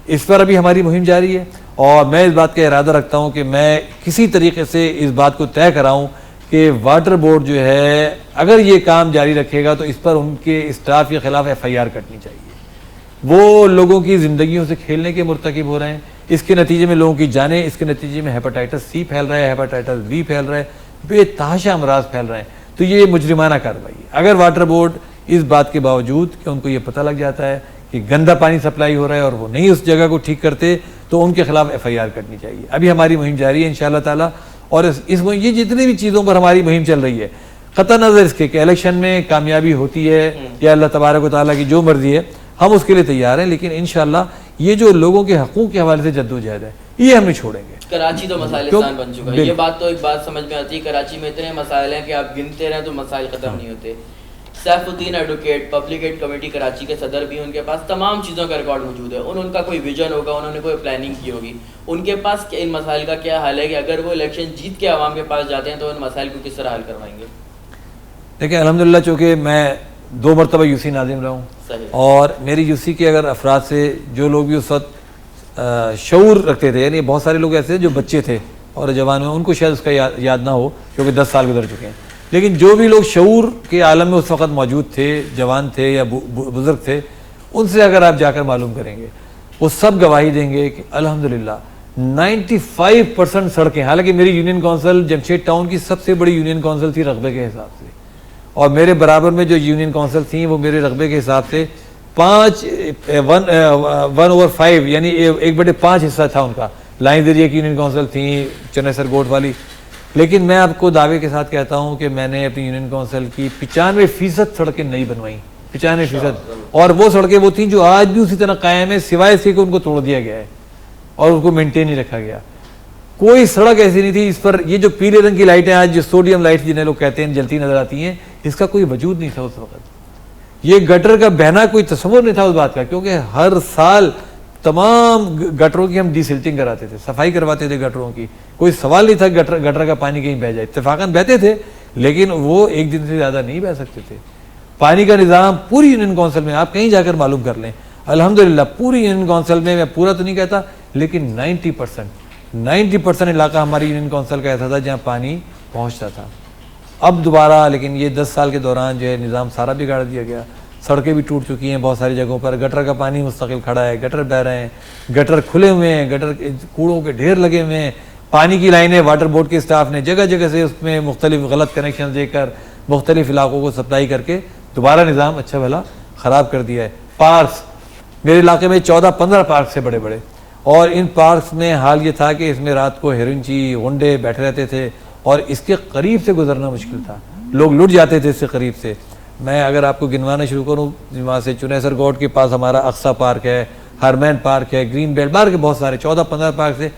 اس پر ابھی ہماری مہم جاری ہے اور میں اس بات کا ارادہ رکھتا ہوں کہ میں کسی طریقے سے اس بات کو طے کراؤں کہ واٹر بورڈ جو ہے اگر یہ کام جاری رکھے گا تو اس پر ان کے اسٹاف کے خلاف FIR کٹنی چاہیے. وہ لوگوں کی زندگیوں سے کھیلنے کے مرتکب ہو رہے ہیں, اس کے نتیجے میں لوگوں کی جانیں, اس کے نتیجے میں ہیپاٹائٹس C پھیل رہا ہے, ہیپاٹائٹس B پھیل رہا ہے, بے تحاشا امراض پھیل رہے ہیں. تو یہ مجرمانہ کارروائی ہے. اگر واٹر بورڈ اس بات کے باوجود کہ ان کو یہ پتہ لگ جاتا ہے کہ گندا پانی سپلائی ہو رہا ہے اور وہ نہیں اس جگہ کو ٹھیک کرتے تو ان کے خلاف FIR کرنی چاہیے. ابھی ہماری مہم جاری ہے انشاءاللہ تعالیٰ, اور یہ جتنی بھی چیزوں پر ہماری مہم چل رہی ہے قطع نظر اس کے کہ الیکشن میں کامیابی ہوتی ہے یا اللہ تبارک و تعالیٰ کی جو مرضی ہے ہم اس کے لیے تیار ہیں, لیکن انشاءاللہ یہ جو لوگوں کے حقوق کے حوالے سے جدوجہد ہے یہ ہم نہیں چھوڑیں گے.
کراچی تو مسائلستان بن چکا ہے. یہ بات تو ایک بات سمجھ میں آتی ہے, کراچی میں اتنے مسائل ہیں کہ آپ گنتے رہیں تو مسائل ختم نہیں ہوتے. Saif uddin advocate public aid committee Karachi کے صدر بھی, ان کے پاس تمام چیزوں کا ریکارڈ موجود ہے. ان کا کوئی ویژن ہوگا, انہوں نے کوئی پلاننگ کی ہوگی. ان کے پاس ان مسائل کا کیا حل ہے کہ اگر وہ الیکشن جیت کے عوام کے پاس جاتے ہیں تو ان مسائل کو کس طرح حل کروائیں گے؟
دیکھیں الحمدللہ چونکہ میں 2 مرتبہ یو سی ناظم رہا ہوں, اور میری یو سی کے اگر افراد سے جو لوگ بھی اس وقت شعور رکھتے تھے, یعنی بہت سارے لوگ ایسے جو بچے تھے اور جوان میں, ان کو شاید اس کا یاد نہ ہو کیونکہ 10 سال گزر چکے ہیں, لیکن جو بھی لوگ شعور کے عالم میں اس وقت موجود تھے, جوان تھے یا بزرگ تھے, ان سے اگر آپ جا کر معلوم کریں گے وہ سب گواہی دیں گے کہ الحمدللہ 95% سڑکیں, حالانکہ میری یونین کونسل جمشید ٹاؤن کی سب سے بڑی یونین کونسل تھی رقبے کے حساب سے, اور میرے برابر میں جو یونین کونسل تھیں وہ میرے رقبے کے حساب سے 1/5 یعنی 1/5 حصہ تھا ان کا. لائن ذریعے کی یونین کونسل تھیں, چنیسر گوٹ والی. لیکن میں آپ کو دعوے کے ساتھ کہتا ہوں کہ میں نے اپنی یونین کونسل کی 95% سڑکیں نہیں بنوائیں, 95%. اور وہ سڑکیں وہ تھیں جو آج بھی اسی طرح قائم ہے, سوائے سے کہ ان کو توڑ دیا گیا ہے اور ان کو مینٹین نہیں رکھا گیا. کوئی سڑک ایسی نہیں تھی اس پر یہ جو پیلے رنگ کی لائٹیں آج جو سوڈیم لائٹ جنہیں لوگ کہتے ہیں جلتی نظر آتی ہیں, اس کا کوئی وجود نہیں تھا اس وقت. یہ گٹر کا بہنا کوئی تصور نہیں تھا اس بات کا, کیونکہ ہر سال تمام گٹروں کی ہم ڈی سلٹنگ کراتے تھے, صفائی کرواتے تھے گٹروں کی. کوئی سوال نہیں تھا گٹر کا پانی کہیں بہہ جائے, اتفاقاً بہتے تھے لیکن وہ ایک دن سے زیادہ نہیں بہہ سکتے تھے. پانی کا نظام پوری یونین کونسل میں آپ کہیں جا کر معلوم کر لیں, الحمدللہ پوری یونین کونسل میں پورا تو نہیں کہتا لیکن 90% علاقہ ہماری یونین کونسل کا ایسا تھا جہاں پانی پہنچتا تھا. اب دوبارہ لیکن یہ 10 سال کے دوران جو ہے نظام سارا بگاڑ دیا گیا. سڑکیں بھی ٹوٹ چکی ہیں بہت ساری جگہوں پر, گٹر کا پانی مستقل کھڑا ہے, گٹر بہہ رہے ہیں, گٹر کھلے ہوئے ہیں, گٹر کوڑوں کے ڈھیر لگے ہوئے ہیں. پانی کی لائنیں واٹر بورڈ کے اسٹاف نے جگہ جگہ سے اس میں مختلف غلط کنیکشن دے کر مختلف علاقوں کو سپلائی کر کے دوبارہ نظام اچھا بھلا خراب کر دیا ہے. پارکس میرے علاقے میں 14-15 پارکس سے بڑے بڑے, اور ان پارکس میں حال یہ تھا کہ اس میں رات کو ہرنچی غنڈے بیٹھے رہتے تھے اور اس کے قریب سے گزرنا مشکل تھا, لوگ لٹ جاتے تھے اس سے قریب سے. میں اگر آپ کو گنوانا شروع کروں, وہاں سے چنیسر گوٹ کے پاس ہمارا اقصا پارک ہے, ہرمین پارک ہے, گرین بیلٹ پارک کے بہت سارے 14-15 پارک سے,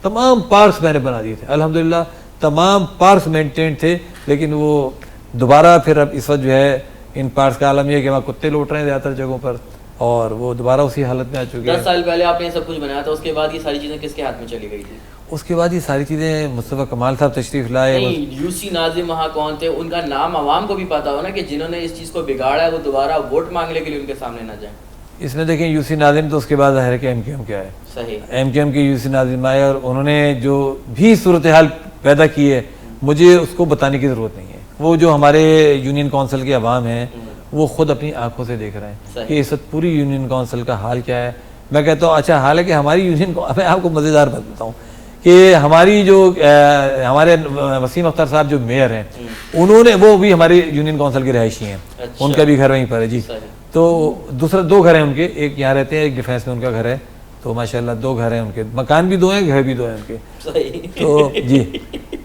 تمام پارکس میں نے بنا دیے تھے. الحمدللہ تمام پارکس مینٹین تھے, لیکن وہ دوبارہ پھر اب اس وقت جو ہے ان پارکس کا عالم یہ ہے کہ وہاں کتے لوٹ رہے ہیں زیادہ تر جگہوں پر, اور وہ دوبارہ اسی حالت میں آ چکے ہیں.
10 سال پہلے آپ نے سب کچھ بنایا تھا, اس کے بعد یہ ساری چیزیں کس کے ہاتھ میں چلی گئی تھی؟
اس کے بعد یہ ساری چیزیں مصطفیٰ کمال صاحب تشریف لائے.
یو سی ناظم وہاں کون تھے, ان کا نام عوام کو بھی پتا ہو نا کہ جنہوں نے اس چیز کو بگاڑا ہے وہ دوبارہ ووٹ مانگنے کے لیے ان کے سامنے نہ جائیں.
اس میں دیکھیں یو سی ناظم تو اس کے بعد ظاہر ہے کہ ایم کیو ایم کیا ہے.
صحیح,
ایم کیو ایم کے یو سی ناظم آئے اور انہوں نے جو بھی صورتحال پیدا کی ہے مجھے اس کو بتانے کی ضرورت نہیں ہے. وہ جو ہمارے یونین کونسل کے عوام ہیں وہ خود اپنی آنکھوں سے دیکھ رہے ہیں کہ اس وقت پوری یونین کونسل کا حال کیا ہے. میں کہتا ہوں اچھا حال ہے کہ ہماری یونین میں آپ کو مزیدار بات بتاؤں کہ ہماری جو ہمارے وسیم اختر صاحب جو میئر ہیں انہوں نے, وہ بھی ہماری یونین کونسل کے رہائشی ہیں, ان کا بھی گھر وہیں پر ہے جی. تو دوسرا 2 گھر ہیں ان کے, ایک یہاں رہتے ہیں, ایک ڈیفینس میں ان کا گھر ہے. تو ماشاءاللہ 2 گھر ہیں ان کے, مکان بھی 2 ہیں, گھر بھی 2 ہیں ان کے. تو جی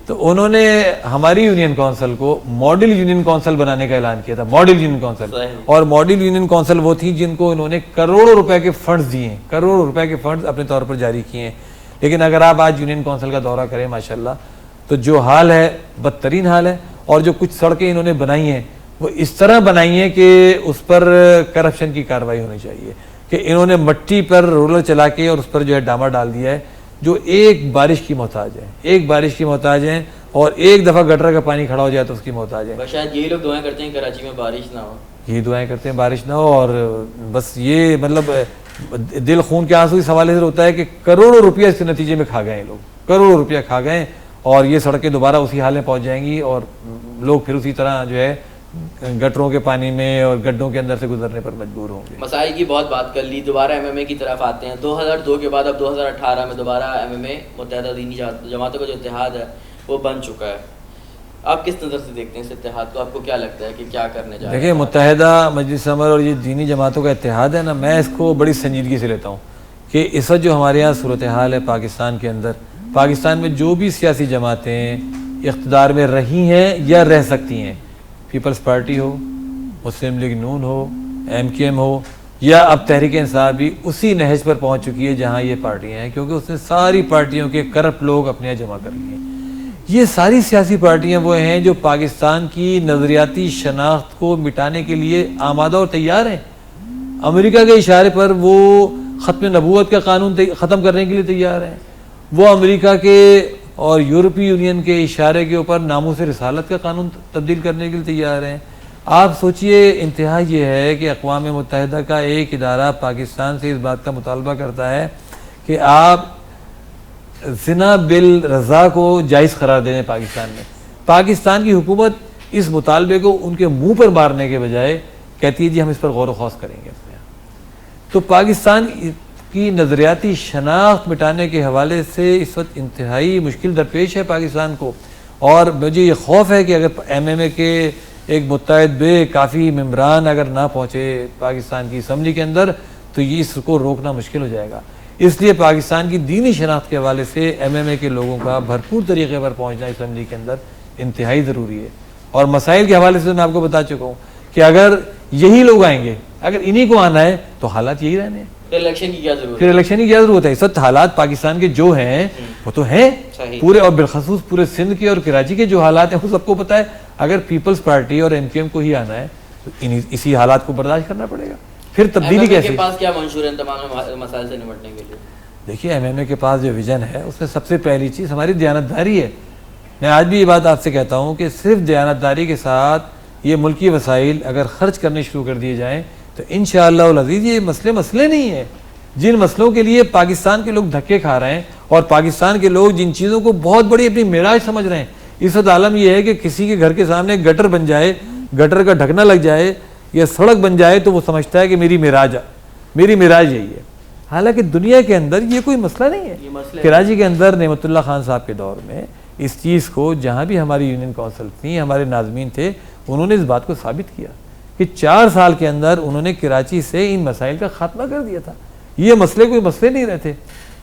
تو انہوں نے ہماری یونین کونسل کو ماڈل یونین کونسل بنانے کا اعلان کیا تھا, ماڈل یونین کونسل. اور ماڈل یونین کونسل وہ تھی جن کو انہوں نے کروڑوں روپے کے فنڈز دیے ہیں, کروڑوں روپے کے فنڈز اپنے طور پر جاری کیے ہیں. لیکن اگر آپ آج یونین کونسل کا دورہ کریں ماشاءاللہ تو جو حال ہے بدترین حال ہے. اور جو کچھ سڑکیں انہوں نے بنائی ہیں وہ اس طرح بنائی ہیں کہ اس پر کرپشن کی کارروائی ہونی چاہیے, کہ انہوں نے مٹی پر رولر چلا کے اور اس پر جو ہے ڈامر ڈال دیا ہے, جو ایک بارش کی محتاج ہے, ایک بارش کی محتاج ہیں, اور ایک دفعہ گٹر کا پانی کھڑا ہو جائے تو اس کی محتاج ہے.
شاید یہی لوگ دعائیں کرتے ہیں کراچی میں بارش نہ ہو,
یہی دعائیں کرتے ہیں بارش نہ ہو. اور بس یہ مطلب دل خون کے آنسو اس حوالے سے ہوتا ہے کہ کروڑوں روپیہ اس کے نتیجے میں کھا گئے ہیں لوگ, کروڑوں روپیہ کھا گئے, اور یہ سڑکیں دوبارہ اسی حال میں پہنچ جائیں گی اور لوگ پھر اسی طرح جو ہے گٹروں کے پانی میں اور گڈھوں کے اندر سے گزرنے پر مجبور ہوں گے.
مسائل کی بہت بات کر لی, دوبارہ ایم ایم اے کی طرف آتے ہیں. 2002 کے بعد اب 2018 میں دوبارہ ایم ایم اے متحدہ دینی جماعتوں کا جو اتحاد ہے وہ بن چکا ہے. آپ کس نظر سے دیکھتے ہیں اس اتحاد کو, آپ کو کیا لگتا ہے کہ کیا کرنے جا رہے ہیں؟
دیکھیں متحدہ مجلس عمر اور یہ دینی جماعتوں کا اتحاد ہے نا, میں اس کو بڑی سنجیدگی سے لیتا ہوں کہ اس وقت جو ہمارے یہاں صورتحال ہے پاکستان کے اندر, پاکستان میں جو بھی سیاسی جماعتیں اقتدار میں رہی ہیں یا رہ سکتی ہیں, پیپلز پارٹی ہو, مسلم لیگ نون ہو, ایم کیو ایم ہو, یا اب تحریک انصاف بھی اسی نہج پر پہنچ چکی ہے جہاں یہ پارٹیاں ہیں، کیونکہ اس نے ساری پارٹیوں کے کرپٹ لوگ اپنے یہاں جمع کر لیے۔ یہ ساری سیاسی پارٹیاں وہ ہیں جو پاکستان کی نظریاتی شناخت کو مٹانے کے لیے آمادہ اور تیار ہیں۔ امریکہ کے اشارے پر وہ ختم نبوت کا قانون ختم کرنے کے لیے تیار ہیں، وہ امریکہ کے اور یورپی یونین کے اشارے کے اوپر ناموس رسالت کا قانون تبدیل کرنے کے لیے تیار ہیں۔ آپ سوچئے، انتہا یہ ہے کہ اقوام متحدہ کا ایک ادارہ پاکستان سے اس بات کا مطالبہ کرتا ہے کہ آپ زنا بالرضا کو جائز قرار دیں پاکستان میں۔ پاکستان کی حکومت اس مطالبے کو ان کے منہ پر مارنے کے بجائے کہتی ہے جی ہم اس پر غور و خوض کریں گے۔ تو پاکستان کی نظریاتی شناخت مٹانے کے حوالے سے اس وقت انتہائی مشکل درپیش ہے پاکستان کو، اور مجھے یہ خوف ہے کہ اگر ایم ایم اے کے ایک متحد بے کافی ممبران اگر نہ پہنچے پاکستان کی اسمبلی کے اندر تو یہ اس کو روکنا مشکل ہو جائے گا۔ اس لیے پاکستان کی دینی شناخت کے حوالے سے ایم ایم اے کے لوگوں کا بھرپور طریقے پر پہنچنا اسمبلی کے اندر انتہائی ضروری ہے۔ اور مسائل کے حوالے سے میں آپ کو بتا چکا ہوں کہ اگر یہی لوگ آئیں گے، اگر انہی کو آنا ہے تو حالات یہی رہنے ہیں۔
پھر الیکشن کی کیا ضرورت ہے؟
پھر الیکشن کی کیا ضرورت ہے؟ اس وقت حالات پاکستان کے جو ہیں وہ تو ہیں پورے، اور بالخصوص پورے سندھ کے اور کراچی کے جو حالات ہیں وہ سب کو پتہ ہے۔ اگر پیپلز پارٹی اور ایم کیو ایم کو ہی آنا ہے تو اسی حالات کو برداشت کرنا پڑے گا۔ پھر تبدیلی کیسے؟
کے پاس کیا منشور ہے ان تمام مسائل سے نمٹنے کے لیے؟
دیکھیے، ایم ایم اے کے پاس جو ویژن ہے اس میں سب سے پہلی چیز ہماری دیانتداری ہے۔ میں آج بھی یہ بات آپ سے کہتا ہوں کہ صرف دیانتداری کے ساتھ یہ ملکی وسائل اگر خرچ کرنے شروع کر دیے جائیں تو انشاءاللہ العزیز یہ مسئلے نہیں ہیں جن مسئلوں کے لیے پاکستان کے لوگ دھکے کھا رہے ہیں، اور پاکستان کے لوگ جن چیزوں کو بہت بڑی اپنی معراج سمجھ رہے ہیں۔ اس وقت عالم یہ ہے کہ کسی کے گھر کے سامنے گٹر بن جائے، گٹر کا ڈھکنا لگ جائے یا سڑک بن جائے تو وہ سمجھتا ہے کہ میری معراج یہی ہے، حالانکہ دنیا کے اندر یہ کوئی مسئلہ نہیں ہے۔ کراچی کے اندر نعمت اللہ خان صاحب کے دور میں اس چیز کو، جہاں بھی ہماری یونین کونسل تھی، ہمارے ناظمین تھے، انہوں نے اس بات کو ثابت کیا کہ 4 سال کے اندر انہوں نے کراچی سے ان مسائل کا خاتمہ کر دیا تھا۔ یہ مسئلے کوئی مسئلے نہیں رہتے۔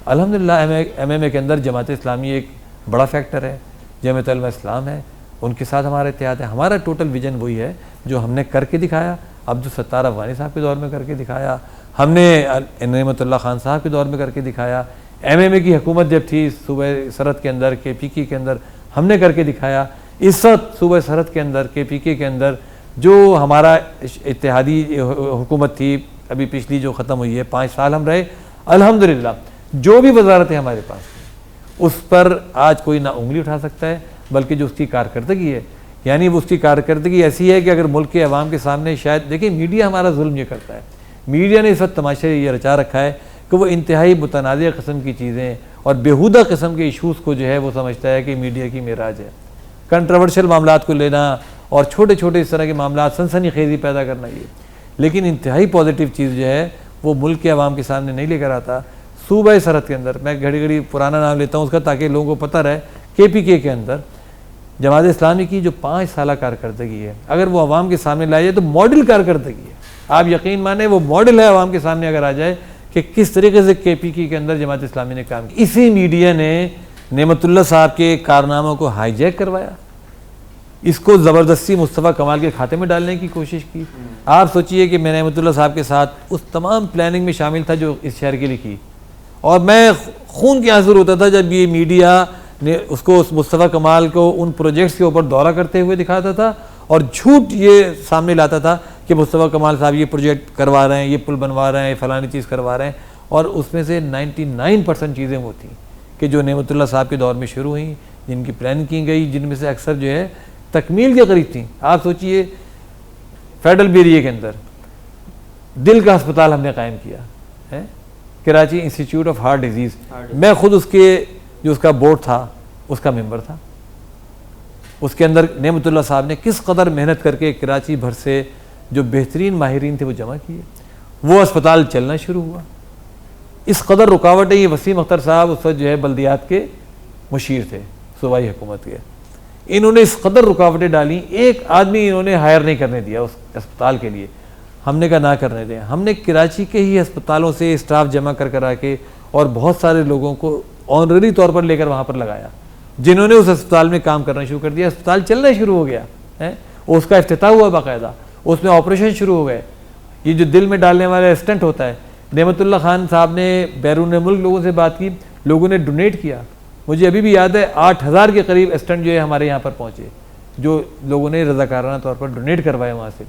الحمدللہ ایم ایم اے کے اندر جماعت اسلامی ایک بڑا فیکٹر ہے، جمعیت علماء اسلام ہے، ان کے ساتھ ہمارا اتحاد ہے۔ ہمارا ٹوٹل ویژن وہی ہے جو ہم نے کر کے دکھایا، عبدالستار افغانی صاحب کے دور میں کر کے دکھایا، ہم نے نعمت اللہ خان صاحب کے دور میں کر کے دکھایا، ایم ایم اے کی حکومت جب تھی صوبہ سرحد کے اندر، کے پی کے اندر، ہم نے کر کے دکھایا۔ اس وقت صوبہ سرحد کے اندر، کے پی کے اندر جو ہمارا اتحادی حکومت تھی ابھی پچھلی جو ختم ہوئی ہے، 5 سال ہم رہے، الحمدللہ جو بھی وزارتیں ہمارے پاس تھیں اس پر آج کوئی نہ انگلی اٹھا سکتا ہے، بلکہ جو اس کی کارکردگی ہے، یعنی وہ اس کی کارکردگی ایسی ہے کہ اگر ملک کے عوام کے سامنے شاید دیکھیں میڈیا ہمارا ظلم یہ کرتا ہے، میڈیا نے اس وقت تماشا یہ رچا رکھا ہے کہ وہ انتہائی متنازع قسم کی چیزیں اور بیہودہ قسم کے ایشوز کو جو ہے وہ سمجھتا ہے کہ میڈیا کی معراج ہے۔ کنٹروورشل معاملات کو لینا اور چھوٹے چھوٹے اس طرح کے معاملات، سنسنی خیزی پیدا کرنا، یہ لیکن انتہائی پازیٹیو چیز جو ہے وہ ملک کے عوام کے سامنے نہیں لے کر آتا۔ صوبہ سرحد کے اندر، میں گھڑی گھڑی پرانا نام لیتا ہوں اس کا تاکہ لوگوں کو پتہ رہے، کے پی کے اندر جماعت اسلامی کی جو 5 سالہ کارکردگی ہے، اگر وہ عوام کے سامنے لائی جائے تو ماڈل کارکردگی ہے۔ آپ یقین مانیں وہ ماڈل ہے عوام کے سامنے اگر آ جائے کہ کس طریقے سے کے پی کے اندر جماعت اسلامی نے کام کیا۔ اسی میڈیا نے نعمت اللہ صاحب کے کارناموں کو ہائی جیک کروایا، اس کو زبردستی مصطفیٰ کمال کے کھاتے میں ڈالنے کی کوشش کی۔ آپ سوچئے کہ میں نعمت اللہ صاحب کے ساتھ اس تمام پلاننگ میں شامل تھا جو اس شہر کے لیے کی، اور میں خون کے آنسو ہوتا تھا جب یہ میڈیا نے اس کو، اس مصطفیٰ کمال کو ان پروجیکٹس کے اوپر دورہ کرتے ہوئے دکھاتا تھا اور جھوٹ یہ سامنے لاتا تھا کہ مصطفیٰ کمال صاحب یہ پروجیکٹ کروا رہے ہیں، یہ پل بنوا رہے ہیں، فلانی چیز کروا رہے ہیں، اور اس میں سے 99% چیزیں وہ تھیں کہ جو نعمت اللہ صاحب کے دور میں شروع ہوئیں، جن کی پلان کی گئی، جن میں سے اکثر جو ہے تکمیل کے قریب تھیں۔ آپ سوچئے فیڈرل بیریے کے اندر دل کا ہسپتال ہم نے قائم کیا ہے، Karachi institute of heart disease, میں خود اس کے جو اس کا بورڈ تھا اس کا ممبر تھا۔ اس کے اندر نعمت اللہ صاحب نے کس قدر محنت کر کے کراچی بھر سے جو بہترین ماہرین تھے وہ جمع کیے، وہ اسپتال چلنا شروع ہوا۔ اس قدر رکاوٹیں، یہ وسیم اختر صاحب اس وقت جو ہے بلدیات کے مشیر تھے صوبائی حکومت کے، انہوں نے اس قدر رکاوٹیں ڈالی، ایک آدمی انہوں نے ہائر نہیں کرنے دیا اس اسپتال کے لیے۔ ہم نے کہا نہ کرنے دیں، ہم نے کراچی کے ہی اسپتالوں سے اسٹاف جمع کر آ کے اور بہت سارے لوگوں کو آنرری طور پر لے کر وہاں پر لگایا، جنہوں نے اس اسپتال میں کام کرنا شروع کر دیا۔ اسپتال چلنا شروع ہو گیا ہے، اس کا افتتاح ہوا باقاعدہ، اس میں آپریشن شروع ہو گئے۔ یہ جو دل میں ڈالنے والا اسٹنٹ ہوتا ہے، نعمت اللہ خان صاحب نے بیرون ملک لوگوں سے بات کی، لوگوں نے ڈونیٹ کیا. مجھے ابھی بھی یاد ہے 8,000 کے قریب اسٹنٹ جو ہے ہمارے یہاں پر پہنچے، جو لوگوں نے رضاکارانہ طور پر ڈونیٹ کروائے وہاں سے.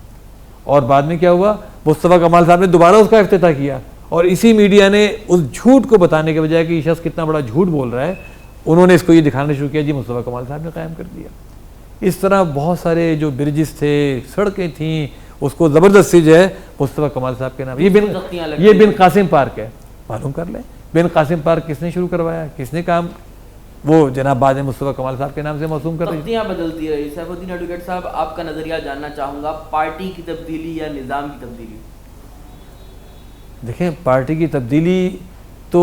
اور بعد میں کیا ہوا، مصطفیٰ کمال صاحب نے دوبارہ اس کا افتتاح کیا، اور اسی میڈیا نے اس جھوٹ کو بتانے کے بجائے کہ یہ شخص کتنا بڑا جھوٹ بول رہا ہے، انہوں نے اس کو یہ دکھانا شروع کیا جی مصطفیٰ کمال صاحب نے قائم کر دیا. اس طرح بہت سارے جو برجز تھے، سڑکیں تھیں، اس کو زبردستی جو ہے مصطفیٰ کمال صاحب کے نام. یہ بن قاسم پارک ہے، معلوم کر لیں بن قاسم پارک کس نے شروع کروایا، کس نے کام، وہ جناب بعد میں مصطفیٰ کمال صاحب کے نام سے موسوم کر رہی.
تختیاں بدلتی رہی. سیف الدین ایڈوکیٹ صاحب، آپ کا نظریہ جاننا چاہوں گا، پارٹی کی تبدیلی یا نظام کی تبدیلی؟
دیکھیں پارٹی کی تبدیلی تو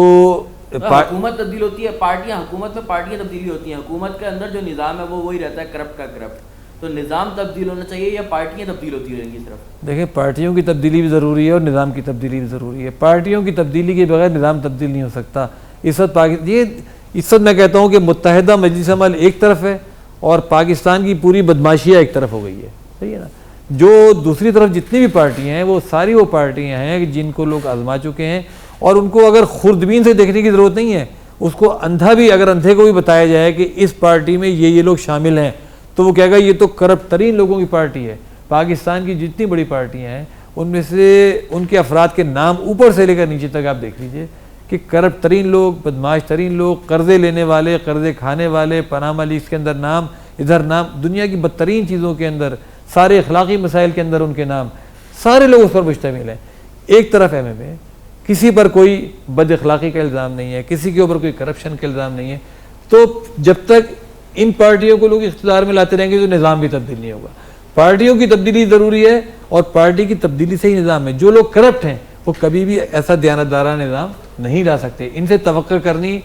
حکومت تبدیل ہوتی ہے، پارٹیاں، حکومت میں پارٹیاں تبدیلی ہوتی ہیں، حکومت کے اندر جو نظام ہے وہ وہی رہتا ہے، کرپٹ کا کرپٹ. تو نظام تبدیل ہونا چاہیے یا پارٹیاں تبدیل ہوتی رہیں گی صرف؟
دیکھیں پارٹیوں کی تبدیلی بھی ضروری ہے اور نظام کی تبدیلی بھی ضروری ہے. پارٹیوں کی تبدیلی کے بغیر نظام تبدیل نہیں ہو سکتا. اس وقت میں کہتا ہوں کہ متحدہ مجلس عمل ایک طرف ہے اور پاکستان کی پوری بدماشیاں ایک طرف ہو گئی ہے، صحیح ہے نا. جو دوسری طرف جتنی بھی پارٹیاں ہیں وہ ساری وہ پارٹیاں ہیں جن کو لوگ آزما چکے ہیں، اور ان کو اگر خوردبین سے دیکھنے کی ضرورت نہیں ہے، اس کو اندھا بھی، اگر اندھے کو بھی بتایا جائے کہ اس پارٹی میں یہ لوگ شامل ہیں تو وہ کہے گا یہ تو کرپٹ ترین لوگوں کی پارٹی ہے. پاکستان کی جتنی بڑی پارٹیاں ہیں ان میں سے ان کے افراد کے نام اوپر سے لے کر نیچے تک آپ دیکھ لیجئے کہ کرپٹ ترین لوگ، بدماش ترین لوگ، قرضے لینے والے، قرضے کھانے والے، پاناما لیکس کے اندر نام، ادھر نام، دنیا کی بدترین چیزوں کے اندر، سارے اخلاقی مسائل کے اندر ان کے نام، سارے لوگ اس پر مشتمل ہیں. ایک طرف ایم ایم اے، کسی پر کوئی بد اخلاقی کا الزام نہیں ہے، کسی کے اوپر کوئی کرپشن کا الزام نہیں ہے. تو جب تک ان پارٹیوں کو لوگ اقتدار میں لاتے رہیں گے تو نظام بھی تبدیل نہیں ہوگا. پارٹیوں کی تبدیلی ضروری ہے اور پارٹی کی تبدیلی سے ہی نظام ہے. جو لوگ کرپٹ ہیں وہ کبھی بھی ایسا دیانتدارانہ نظام نہیں لا سکتے. ان سے توقع کرنی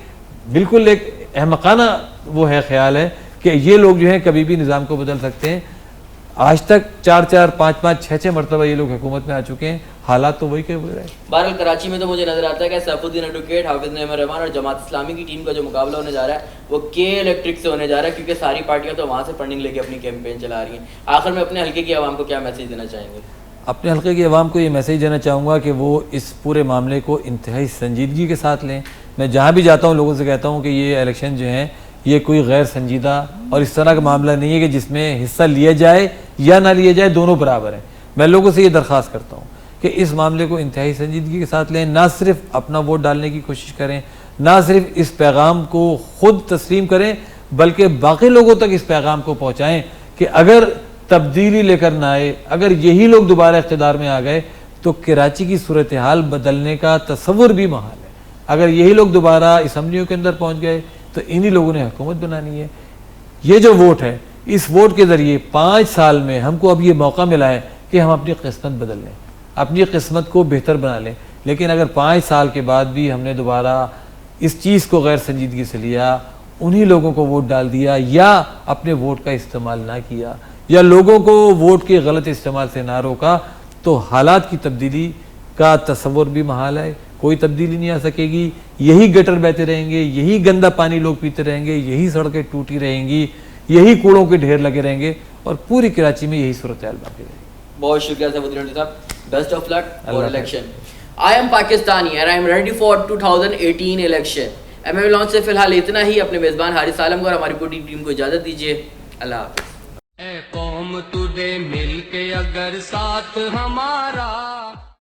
بالکل ایک احمقانہ وہ ہے، خیال ہے کہ یہ لوگ جو ہیں کبھی بھی نظام کو بدل سکتے ہیں. آج تک 4 5 6 مرتبہ یہ لوگ حکومت میں آ چکے ہیں، حالات تو وہی کے ہوئے رہے.
بہرحال کراچی میں تو مجھے نظر آتا ہے کہ سیف الدین ایڈوکیٹ، حافظ نعیم الرحمان اور جماعت اسلامی کی ٹیم کا جو مقابلہ ہونے جا رہا ہے وہ کے الیکٹرک سے ہونے جا رہا ہے، کیونکہ ساری پارٹیاں تو وہاں سے فنڈنگ لے کے اپنی کیمپین چلا رہی ہیں. آخر میں اپنے حلقے کی عوام کو کیا میسیج دینا چاہیں گے؟
اپنے حلقے کی عوام کو یہ میسیج دینا چاہوں گا کہ وہ اس پورے معاملے کو انتہائی سنجیدگی کے ساتھ لیں. میں جہاں بھی جاتا ہوں لوگوں سے کہتا ہوں کہ یہ الیکشن جو ہیں یہ کوئی غیر سنجیدہ اور اس طرح کا معاملہ نہیں ہے کہ جس میں حصہ لیا جائے یا نہ لیا جائے، دونوں برابر ہیں. میں لوگوں سے یہ درخواست کرتا ہوں کہ اس معاملے کو انتہائی سنجیدگی کے ساتھ لیں. نہ صرف اپنا ووٹ ڈالنے کی کوشش کریں، نہ صرف اس پیغام کو خود تسلیم کریں، بلکہ باقی لوگوں تک اس پیغام کو پہنچائیں کہ اگر تبدیلی لے کر نہ آئے، اگر یہی لوگ دوبارہ اقتدار میں آ گئے تو کراچی کی صورتحال بدلنے کا تصور بھی محال ہے. اگر یہی لوگ دوبارہ اسمبلیوں کے اندر پہنچ گئے تو انہی لوگوں نے حکومت بنانی ہے. یہ جو ووٹ ہے، اس ووٹ کے ذریعے 5 سال میں ہم کو اب یہ موقع ملا ہے کہ ہم اپنی قسمت بدل لیں، اپنی قسمت کو بہتر بنا لیں. لیکن اگر 5 سال کے بعد بھی ہم نے دوبارہ اس چیز کو غیر سنجیدگی سے لیا، انہی لوگوں کو ووٹ ڈال دیا یا اپنے ووٹ کا استعمال نہ کیا یا لوگوں کو ووٹ کے غلط استعمال سے نہ روکا، تو حالات کی تبدیلی کا تصور بھی محال ہے. کوئی تبدیلی نہیں آ سکے گی. یہی گٹر بہتے رہیں گے، یہی گندا پانی لوگ پیتے رہیں گے، یہی سڑکیں ٹوٹی رہیں گی، یہی کوڑوں کے ڈھیر لگے رہیں گے اور پوری کراچی میں یہی صورتحال باقی رہے گی.
بہت شکریہ سیف الدین صاحب. Best of luck for election. I am Pakistani and I am ready for 2018 election. M M launch سے فی الحال اتنا ہی. اپنے میزبان حارث عالم کو اور ہماری پوری ٹیم کو اجازت دیجیے. اللہ حافظ.
اے قوم تو دے مل کے اگر ساتھ ہمارا